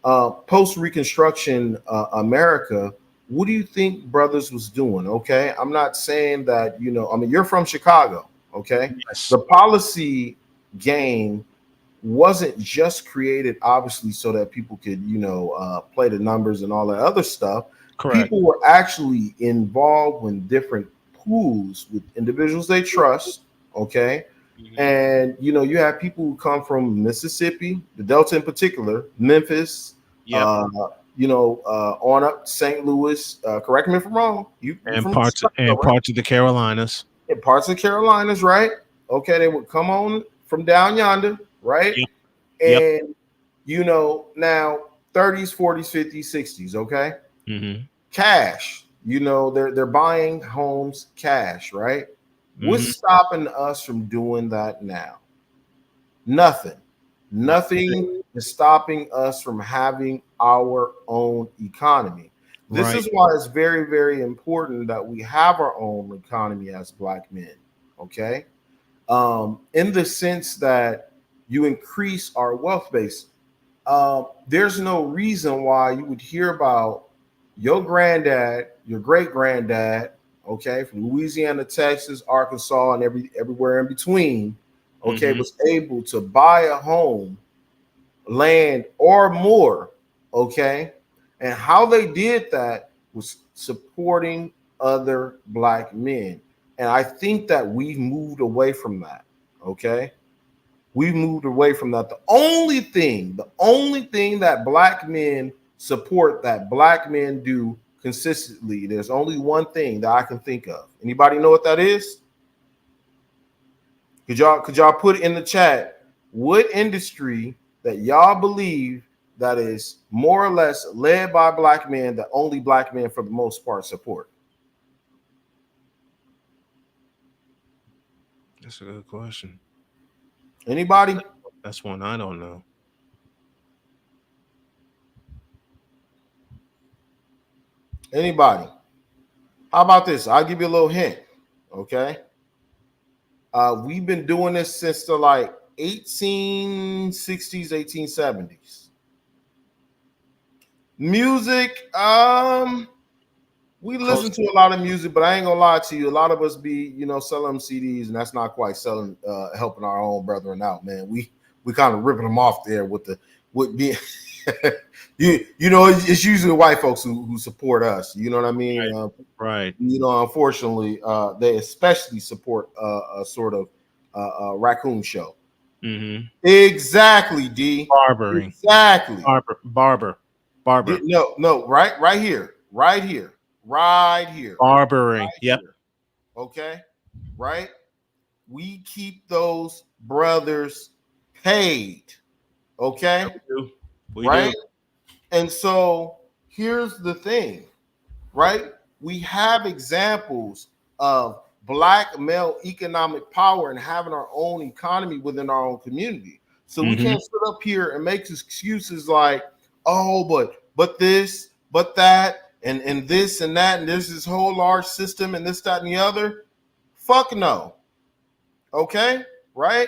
Post Reconstruction America, what do you think brothers was doing? Okay, I'm not saying that I mean you're from Chicago. Okay, Yes, the policy game wasn't just created obviously so that people could play the numbers and all that other stuff. correct. People were actually involved in different pools with individuals they trust. Okay, Hmm. and you have people who come from Mississippi, the Delta in particular, Memphis, Yep, uh on up St. Louis. Correct me if I'm wrong, you and from Chicago, right? parts of the Carolinas. In parts of Carolinas, right? Okay, they would come on from down yonder, right? Yep, yep. And now 30s, 40s, 50s, 60s, okay? Hmm. Cash. They're buying homes cash, right? What's Hmm. stopping us from doing that now? Nothing. Nothing is stopping us from having our own economy. This Right. is why it's very, very important that we have our own economy as black men. Okay. In the sense that you increase our wealth base. There's no reason why you would hear about your granddad, your great granddad, okay, from Louisiana, Texas, Arkansas, and everywhere in between, okay, Hmm. was able to buy a home, land, or more, okay, and how they did that was supporting other black men, and I think that we've moved away from that, okay. We've moved away from that. The only thing that black men support, that black men do consistently, there's only one thing that I can think of. Anybody know what that is? Could y'all put it in the chat what industry that y'all believe that is more or less led by black men that only black men for the most part support? That's a good question. Anybody? That's one I don't know. Anybody? How about this? I'll give you a little hint. Okay. We've been doing this since the like 1860s, 1870s. Music, we listen to Culture. a lot of music, but I ain't gonna lie to you. A lot of us be, selling them CDs, and that's not quite selling, helping our own brethren out, man. We kind of ripping them off there with being, it's usually white folks who support us. You know what I mean? Right. Unfortunately, they especially support a sort of raccoon show. Mm-hmm. Exactly, D. Barbering. Exactly. Barber. No, no, right here, right here, right here, Barbering. right Yep. here. Okay, right. We keep those brothers paid. Okay, We do. We do. right. And so here's the thing, right? We have examples of black male economic power and having our own economy within our own community. So we Mm-hmm. can't sit up here and make excuses like, oh, but this, but that, and this and that, and there's this whole large system and this, that, and the other. Fuck no. Okay, right?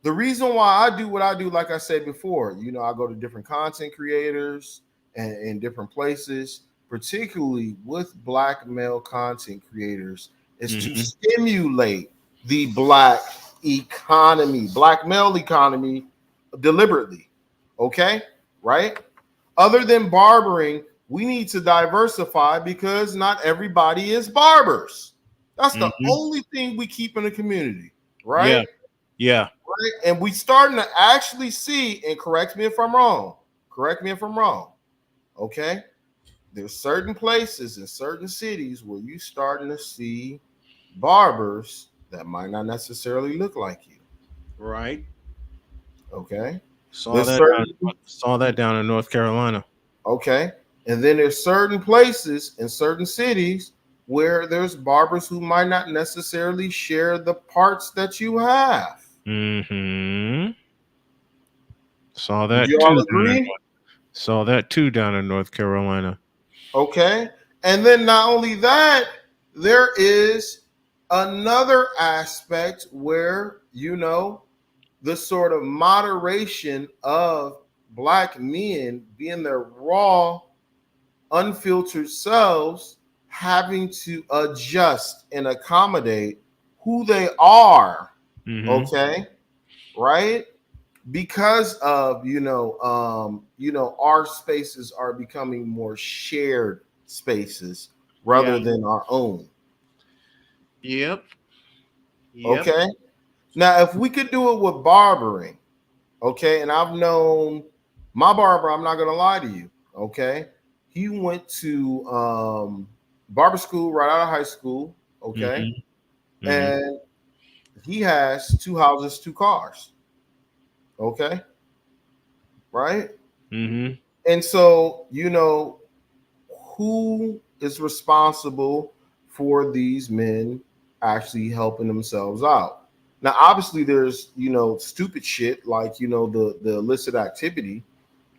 The reason why I do what I do, like I said before, I go to different content creators and different places, particularly with black male content creators, is to Mm-hmm. stimulate the black economy, black male economy deliberately. Okay, right? Other than barbering, we need to diversify because not everybody is barbers. That's the Mm-hmm. only thing we keep in the community, right? Yeah. Yeah. Right? And we starting to actually see, and correct me if I'm wrong. Correct me if I'm wrong. Okay. There's certain places in certain cities where you starting to see barbers that might not necessarily look like you. Right. Okay. Saw There's that down. certain Saw that down in North Carolina. Okay. And then there's certain places in certain cities where there's barbers who might not necessarily share the parts that you have. Mm-hmm. Saw Would that you too all down in agree? Saw that too down in North Carolina. Okay. And then not only that, there is another aspect where, the sort of moderation of black men being their raw unfiltered selves having to adjust and accommodate who they are, Mm-hmm. okay, right, because of our spaces are becoming more shared spaces Yeah. rather than our own. Yep. Yep. Okay, now if we could do it with barbering, okay, and I've known my barber, I'm not gonna lie to you, okay, he went to barber school right out of high school, okay, Mm-hmm. Mm-hmm. and he has two houses, two cars, okay, right, Mm-hmm. and so who is responsible for these men actually helping themselves out. Now obviously there's stupid shit like the illicit activity,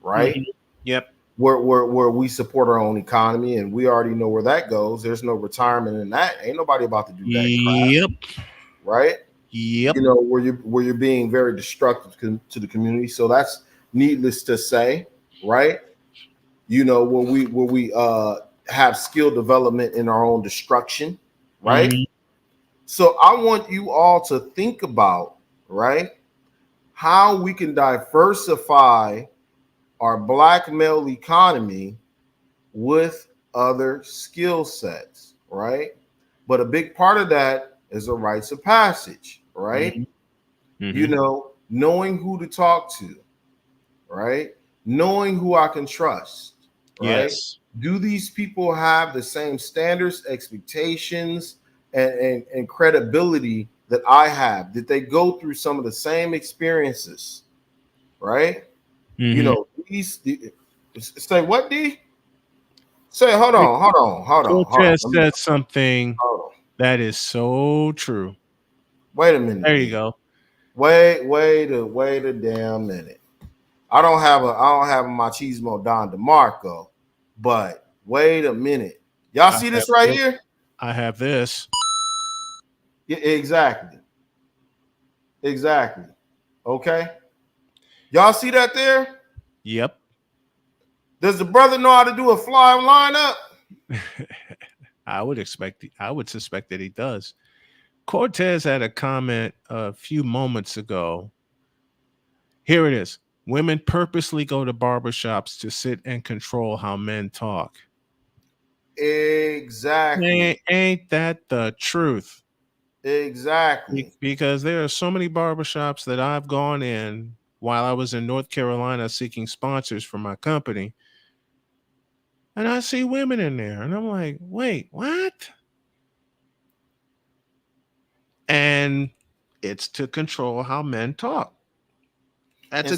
right, Mm-hmm. Yep. where we support our own economy and we already know where that goes. There's no retirement in that. Ain't nobody about to do that crap, Yep. right? Yep. Where you're being very destructive to the community. So that's needless to say, right? Where we have skill development in our own destruction, right? Mm-hmm. So I want you all to think about, right, how we can diversify our black male economy with other skill sets, right? But a big part of that is a rites of passage, right? Mm-hmm. Mm-hmm. Knowing who to talk to, right? Knowing who I can trust, right? Yes. Do these people have the same standards, expectations, and credibility that I have? Did they go through some of the same experiences, right? Mm-hmm. Say what, D? Say, hold on, hold on, hold on, Coach hold on. has said something Hold on. that is so true. Wait a minute, There you D. go. Wait a damn minute. I don't have a machismo Don DeMarco, but wait a minute. Y'all I see have this right this. here? I have this. Yeah, exactly. Exactly. Okay. Y'all see that there? Yep. Does the brother know how to do a fly line up? I would suspect that he does. Cortez had a comment a few moments ago. Here it is. Women purposely go to barbershops to sit and control how men talk. Exactly. Ain't that the truth? Exactly. Because there are so many barbershops that I've gone in while I was in North Carolina seeking sponsors for my company, and I see women in there, and I'm like, wait, what? And it's to control how men talk. And see,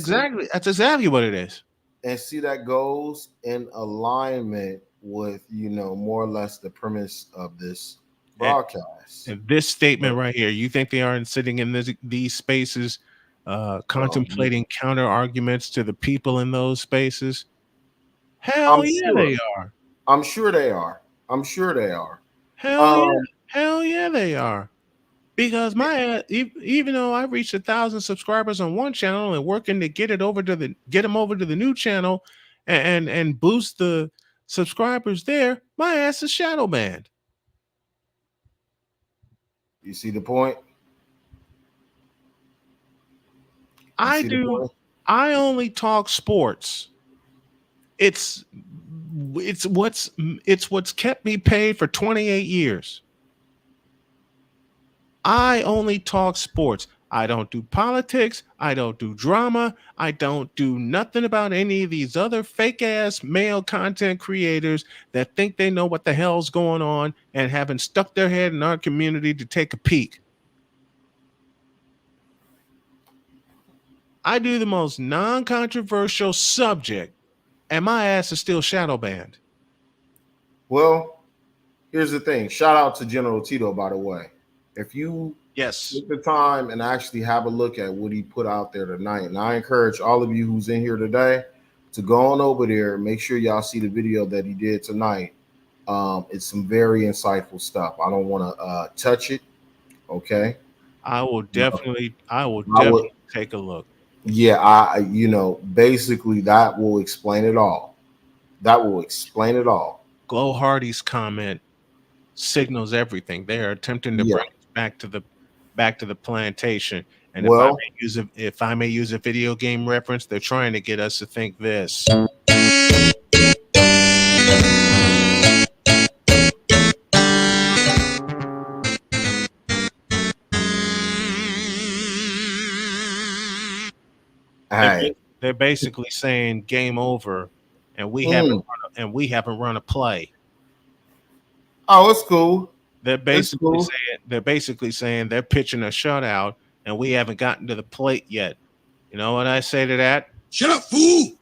That's exactly what it is. that goes in alignment with, more or less the premise of this And, broadcast. and this statement But, right here, you think they aren't sitting in these spaces, yeah, contemplating counter arguments to the people in those spaces? I'm Hell yeah, sure. they are. I'm sure they are. I'm sure they are. Hell yeah, Um, hell yeah, they are. Because even though I reached 1,000 subscribers on one channel and working to get them over to the new channel and boost the subscribers there, my ass is shadow banned. you see the point? You I see the do. point? I only talk sports. It's it's what's it's what's kept me paid for 28 years. I only talk sports. I don't do politics. I don't do drama. I don't do nothing about any of these other fake ass male content creators that think they know what the hell's going on and haven't stuck their head in our community to take a peek. I do the most non controversial subject, and my ass is still shadow banned. Well, here's the thing. Shout out to General Tito, by the way. If you Yes, take the time and actually have a look at what he put out there tonight, and I encourage all of you who's in here today to go on over there. Make sure y'all see the video that he did tonight. It's some very insightful stuff. I don't want to touch it. Okay. I will I would, definitely take a look. yeah, basically that will explain it all. That will explain it all. Glow Hardy's comment signals everything. They are attempting to Yeah. bring us back to the plantation. And Well, if I may use a video game reference, they're trying to get us to think this. They're hey. they're basically saying game over, and Mm. we haven't run a play. Oh, it's cool. It's cool. They're basically saying they're pitching a shutout, and we haven't gotten to the plate yet. You know what I say to that? Shut up, fool!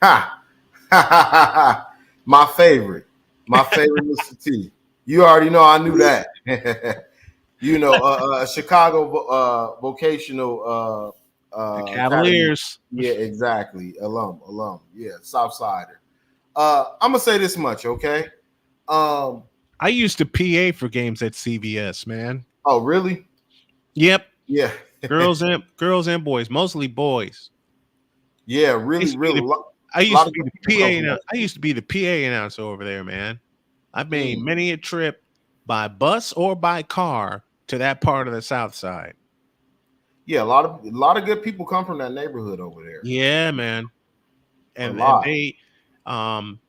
Ha. My favorite. My favorite Mr. T. You already know I knew that. Chicago vocational The academy. Cavaliers. Yeah, exactly. Alum. Yeah, Southsider. I'm gonna say this much, okay? Um, I used to PA for games at CVS, man. oh really? Yep, Yeah. girls and boys, mostly boys. Yeah, I really, used to be really. the A I used lot to of be good the people come PA from annou- that. I used to be the PA announcer over there, man. I've made Mm. many a trip by bus or by car to that part of the South Side. Yeah, a lot of good people come from that neighborhood over there. Yeah, man. A And lot. um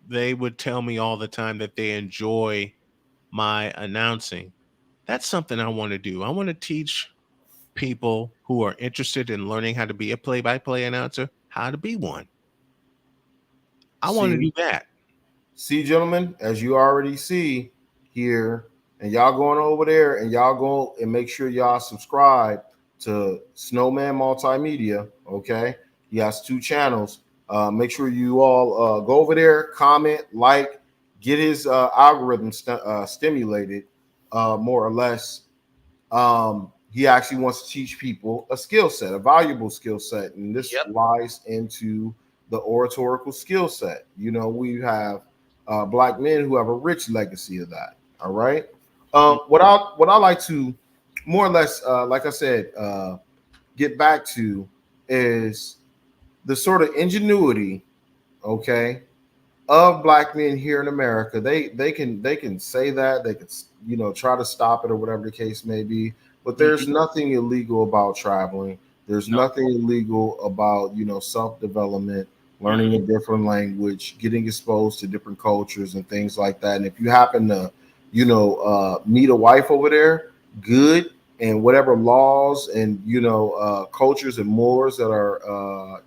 they would tell me all the time that they enjoy my announcing. That's something I want to do. I want to teach people who are interested in learning how to be a play-by-play announcer how to be one. I want to See, do that. gentlemen, as you already see here, and y'all going over there, and y'all go and make sure y'all subscribe to Snowman Multimedia. Okay, he has two channels. Make sure you all go over there, comment, like, get his algorithm stimulated, more or less. He actually wants to teach people a skill set, a valuable skill set, and this Yep. lies into the oratorical skill set. We have black men who have a rich legacy of that. All right. What I like to more or less, like I said, get back to is the sort of ingenuity, okay, of black men here in America. They can say that they could try to stop it or whatever the case may be. But Mhm. there's nothing illegal about traveling. There's No. nothing illegal about self development, learning a Mhm. different language, getting exposed to different cultures and things like that. And if you happen to meet a wife over there, good. And whatever laws and cultures and mores that are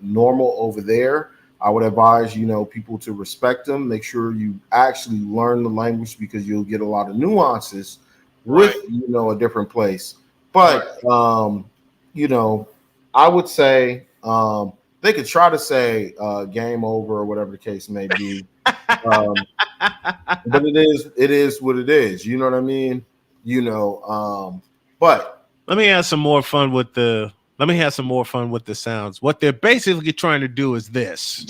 normal over there, I would advise people to respect them. Make sure you actually learn the language because you'll get a lot of nuances Right. with a different place. Right. But you know, I would say they could try to say game over or whatever the case may be. Um, but it is what it is. You know what I mean? You know, but Let me have some more fun with the. Let me have some more fun with the sounds. What they're basically trying to do is this.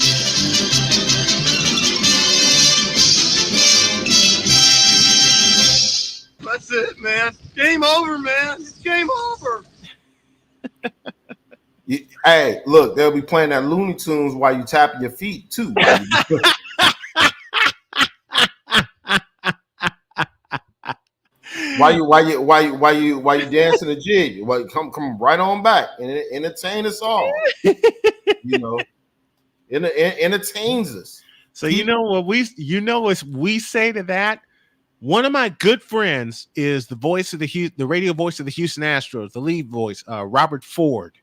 That's it, man. Game over, man. It's game over. hey, look, they'll be playing that Looney Tunes while you tapping your feet too. While you why you dancing a jig? Well, come right on back and entertain us all. You know, entertains us. So you Keep know what we say to that. One of my good friends is the voice of the radio voice of the Houston Astros, the lead voice, Robert Ford.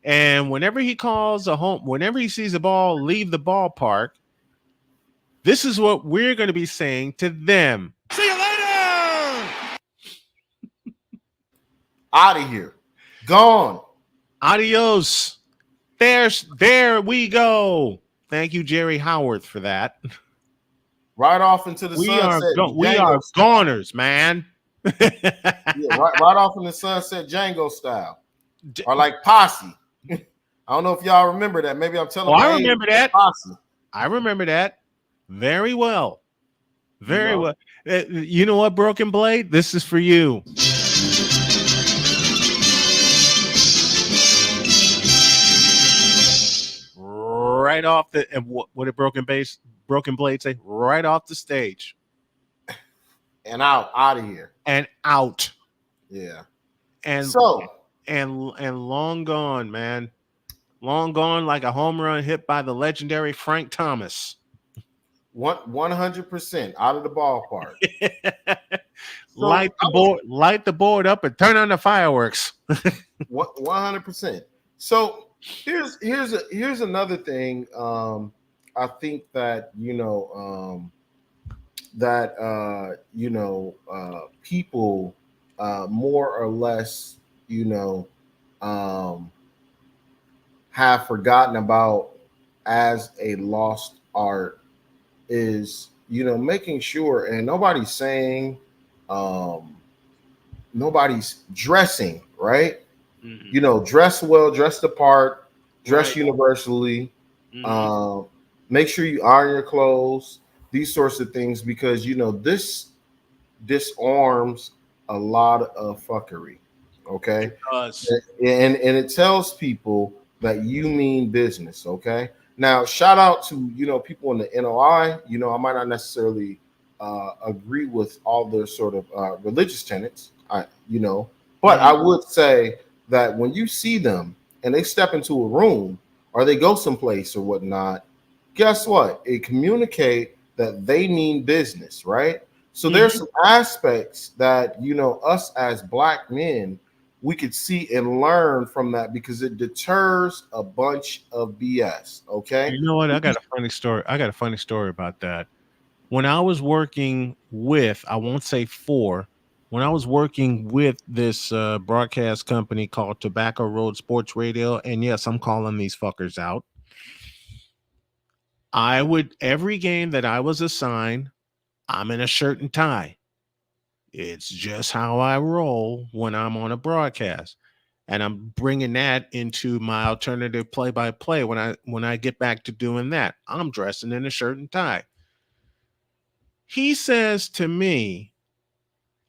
And whenever he sees a ball leave the ballpark, this is what we're going to be saying to them. See you later. out of here, gone Adios. There we go. Thank you, Jerry Howarth, for that. right off into the sunset, We are Django style. goners, man. Yeah, right off in the sunset, Django style, or like Posse. I don't know if y'all remember that. Maybe I'm Oh, telling my I age. remember that. Posse, I remember that very well. you Very know. well. You know what, Broken Blade? This is for you. Right off the and what did Broken Blade say? Right off the stage And out of here. and out Yeah. and So and long gone, man. Long gone like a home run hit by the legendary Frank Thomas. 100% out of the ballpark. So I was Light the board up and turn on the fireworks. 100%. So here's another thing. I think that people more or less you know um, have forgotten about as a lost art is making sure, and nobody's saying um, nobody's dressing right. Mhm. Dress well, dress the part, dress Right. universally. Mhm. Um, Make sure you iron your clothes, these sorts of things, because this disarms a lot of fuckery. Okay, It does. and it tells people that you mean business. Okay, now shout out to people in the NOI. I might not necessarily agree with all their sort of religious tenets. But I Mhm. would say that when you see them and they step into a room or they go someplace or whatnot, guess what? It communicate that they mean business, right? So there's Mhm. some aspects that us as black men we could see and learn from that because it deters a bunch of BS. Okay. You know what? I got a funny story. I got a funny story about that. When I was working with, I won't say for, when I was working with this broadcast company called Tobacco Road Sports Radio, and yes, I'm calling these fuckers out. I would, every game that I was assigned, I'm in a shirt and tie. It's just how I roll when I'm on a broadcast. And I'm bringing that into my alternative play by play when I get back to doing that. I'm dressing in a shirt and tie. He says to me,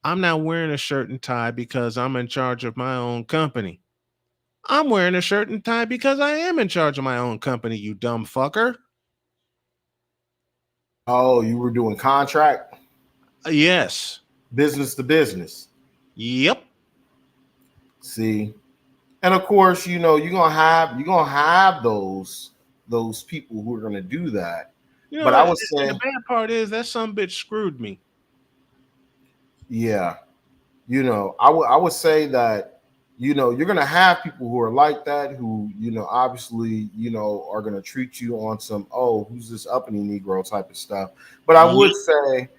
I'm not wearing a shirt and tie because I'm in charge of my own company. I'm wearing a shirt and tie because I am in charge of my own company, you dumb fucker. Oh, you were doing contract, Yes. business to business. Yep. See, and of course, you're gonna have those people who are gonna do that. You know, But I would and the say, bad part is that some bitch screwed me. yeah, I would say that you're gonna have people who are like that, who obviously are gonna treat you on some, oh, who's this uppity Negro type of stuff. But I would Yep. say,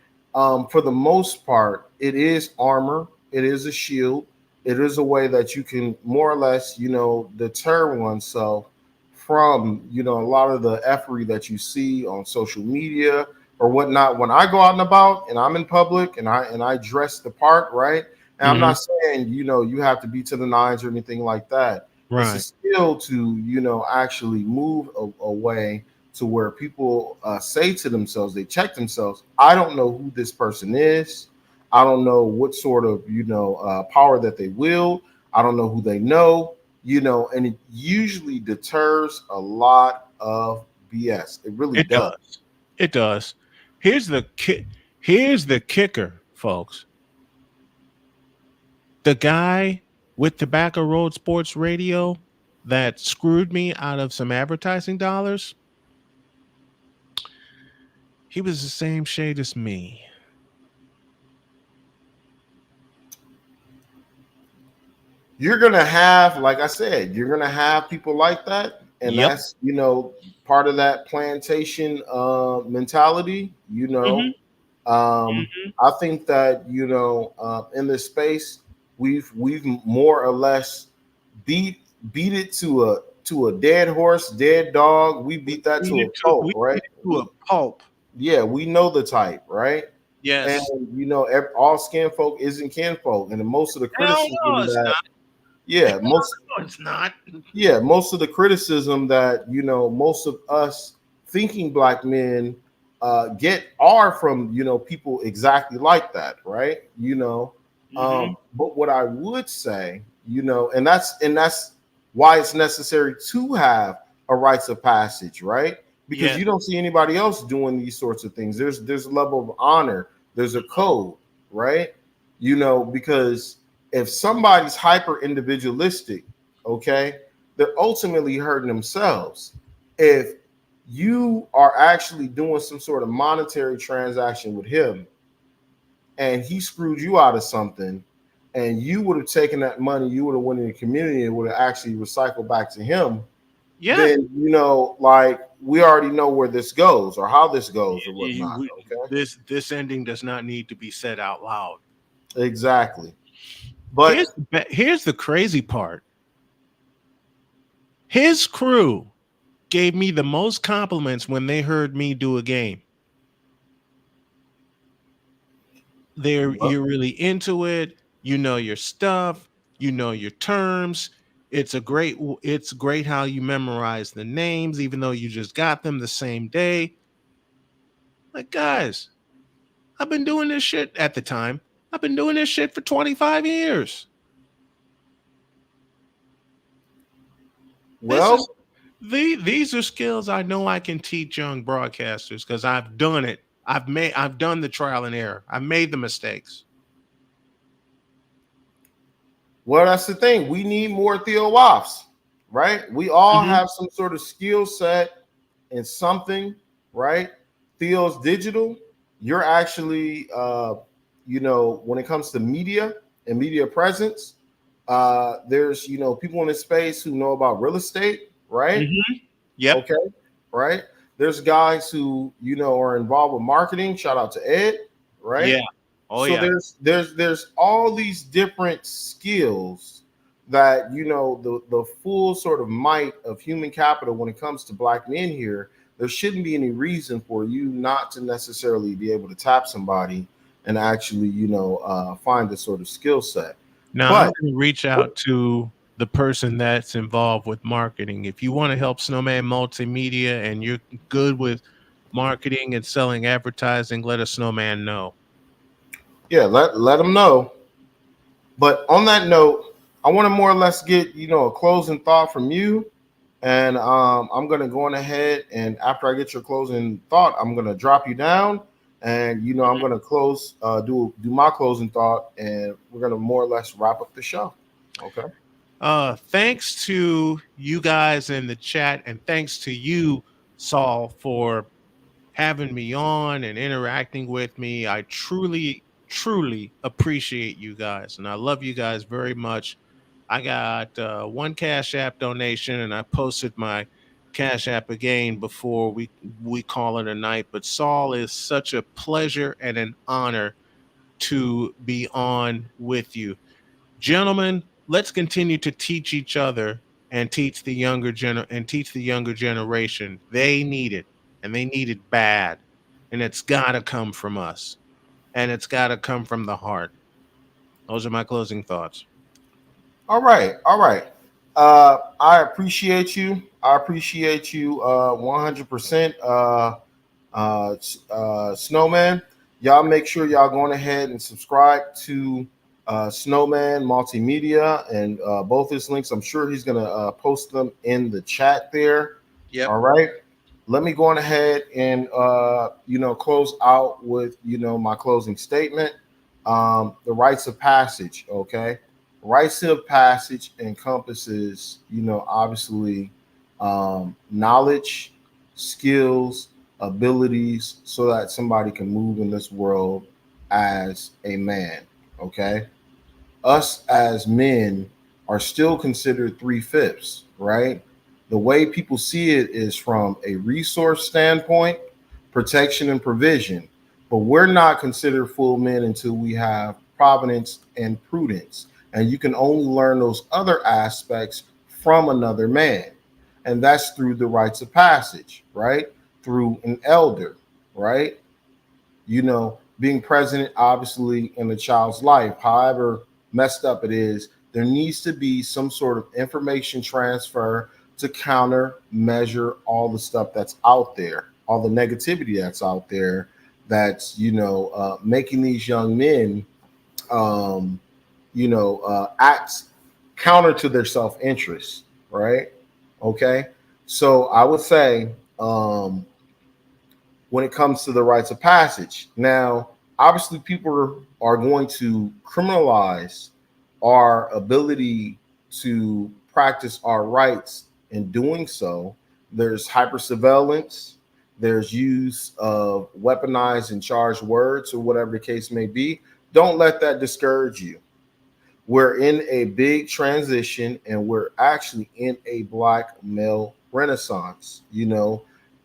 for the most part, it is armor, it is a shield, it is a way that you can more or less deter oneself from a lot of the effery that you see on social media or whatnot. When I go out and about and I'm in public and I dress the part, right? And I'm Hmm. not saying you have to be to the nines or anything like that. It's a Right. skill to actually move away to where people say to themselves, they check themselves. I don't know who this person is. I don't know what sort of power that they wield. I don't know who they know. And it usually deters a lot of BS. It really It does. does. It does. Here's the here's the kicker, folks. The guy with Tobacco Road Sports Radio that screwed me out of some advertising dollars, he was the same shade as me. You're gonna have, like I said, you're gonna have people like that, and Yep. that's part of that plantation mentality. Hmm. Hmm. I think that in this space, we've more or less beat beat it to a dead horse, dead dog. We beat that to a pulp, We right? beat it to a pulp. Yeah, we know the type, right? And Yes. all skin folk isn't kin folk, and most of the Hell no, criticism it's that not. yeah, most No, it's not. yeah, most of the criticism that most of us thinking black men get are from people exactly like that, right? Hmm. But what I would say, and that's why it's necessary to have a rites of passage, right? Because Yes. you don't see anybody else doing these sorts of things. There's a level of honor, there's a code, right? Because if somebody's hyper individualistic, okay, they're ultimately hurting themselves. If you are actually doing some sort of monetary transaction with him and he screwed you out of something and you would have taken that money, you would have went in the community and would have actually recycled back to him, Yeah. then like we already know where this goes or how this goes or whatnot. Okay. This ending does not need to be said out loud. Exactly. But Here's the crazy part. His crew gave me the most compliments when they heard me do a game. well, You're really into it. You know your stuff. You know your terms. It's great how you memorize the names, even though you just got them the same day. Like, guys, I've been doing this shit at the time. I've been doing this shit for 25 years. This well, is these are skills I know I can teach young broadcasters because I've done it. I've done the trial and error. I've made the mistakes. Well, that's the thing. We need more Theo Woffs, right? We all Hmm. have some sort of skill set in something, right? Theo's digital. You're actually, when it comes to media and media presence, there's, people in this space who know about real estate, right? Hmm. Yep. Okay, right? There's guys who, are involved with marketing. Shout out to Ed, right? Yeah. Oh So yeah. there's all these different skills that the full sort of might of human capital when it comes to black men here. There shouldn't be any reason for you not to necessarily be able to tap somebody and actually find this sort of skill set. Now I'm But going to reach out to the person that's involved with marketing. If you want to help Snowman Multimedia and you're good with marketing and selling advertising, let a Snowman know. yeah, let them know. But on that note, I want to more or less get a closing thought from you. And I'm gonna go on ahead, and after I get your closing thought, I'm gonna drop you down, and I'm gonna close, do my closing thought, and we're gonna more or less wrap up the show. Okay. Thanks to you guys in the chat, and thanks to you, Saul, for having me on and interacting with me. I truly, truly appreciate you guys, and I love you guys very much. I got one Cash App donation, and I posted my Cash App again before we call it a night. But Saul, is such a pleasure and an honor to be on with you. Gentlemen, let's continue to teach each other and teach the younger generation. They need it, and they need it bad. And it's got to come from us, and it's got to come from the heart. Those are my closing thoughts. All right. All right. I appreciate you. I appreciate you 100%. Snowman. Y'all make sure y'all going ahead and subscribe to Snowman Multimedia, and both his links. I'm sure he's gonna post them in the chat there. Yep. All right. Let me go on ahead and close out with my closing statement. The rites of passage. Okay, rites of passage encompasses obviously knowledge, skills, abilities, so that somebody can move in this world as a man. Okay, us as men are still considered three-fifths, right? The way people see it is from a resource standpoint, protection and provision, but we're not considered full men until we have providence and prudence. And you can only learn those other aspects from another man. And that's through the rites of passage, right? Through an elder, right? Being present obviously in a child's life, however messed up it is, there needs to be some sort of information transfer to counter measure all the stuff that's out there, all the negativity that's out there, that's making these young men um, act counter to their self-interest, right? Okay, so I would say, when it comes to the rites of passage. Now, obviously, people are going to criminalize our ability to practice our rights in doing so. There's hypersurveillance, there's use of weaponized and charged words, or whatever the case may be. Don't let that discourage you. We're in a big transition, and we're actually in a black male renaissance.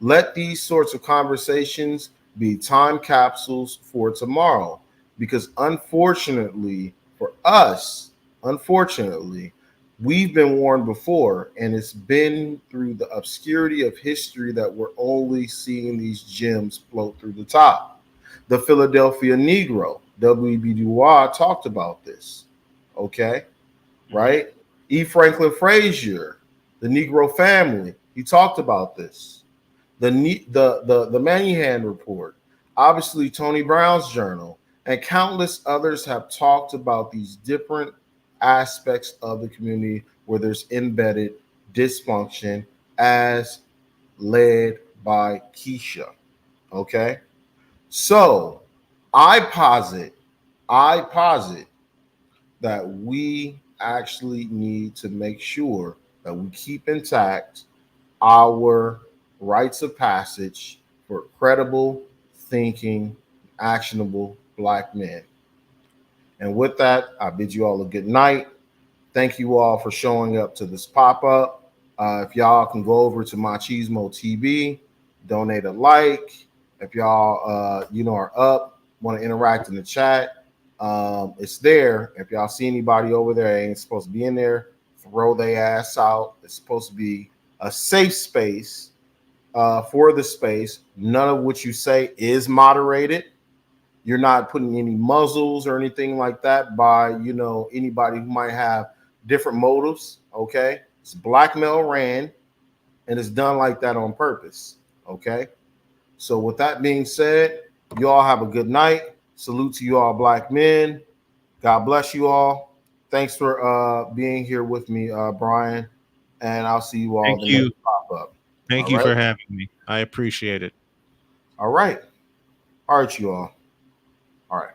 Let these sorts of conversations be time capsules for tomorrow, because unfortunately for us, unfortunately, we've been warned before, and it's been through the obscurity of history that we're only seeing these gems float through the top. The Philadelphia Negro, W.B. Du Bois, talked about this. Okay, Mm-hmm. right? E. Franklin Frazier, the Negro family, he talked about this. The Manningham report, obviously Tony Brown's journal, and countless others have talked about these different aspects of the community where there's embedded dysfunction, as led by Keisha. Okay, so I posit, I posit that we actually need to make sure that we keep intact our rites of passage for credible, thinking, actionable black men. And with that, I bid you all a good night. Thank you all for showing up to this pop up. If y'all can go over to Machismo TV, donate a like. If y'all, are up, want to interact in the chat, it's there. If y'all see anybody over there, ain't supposed to be in there, throw their ass out. It's supposed to be a safe space for the space. None of what you say is moderated. You're not putting any muzzles or anything like that by anybody who might have different motives. Okay, it's blackmail ran, and it's done like that on purpose. Okay, so with that being said, you all have a good night. Salute to you all, black men. God bless you all. Thanks for being here with me, Brian. and I'll see you all Thank the you. next pop up. All Thank you right. for having me. I appreciate it. All right. All right, you all. All right.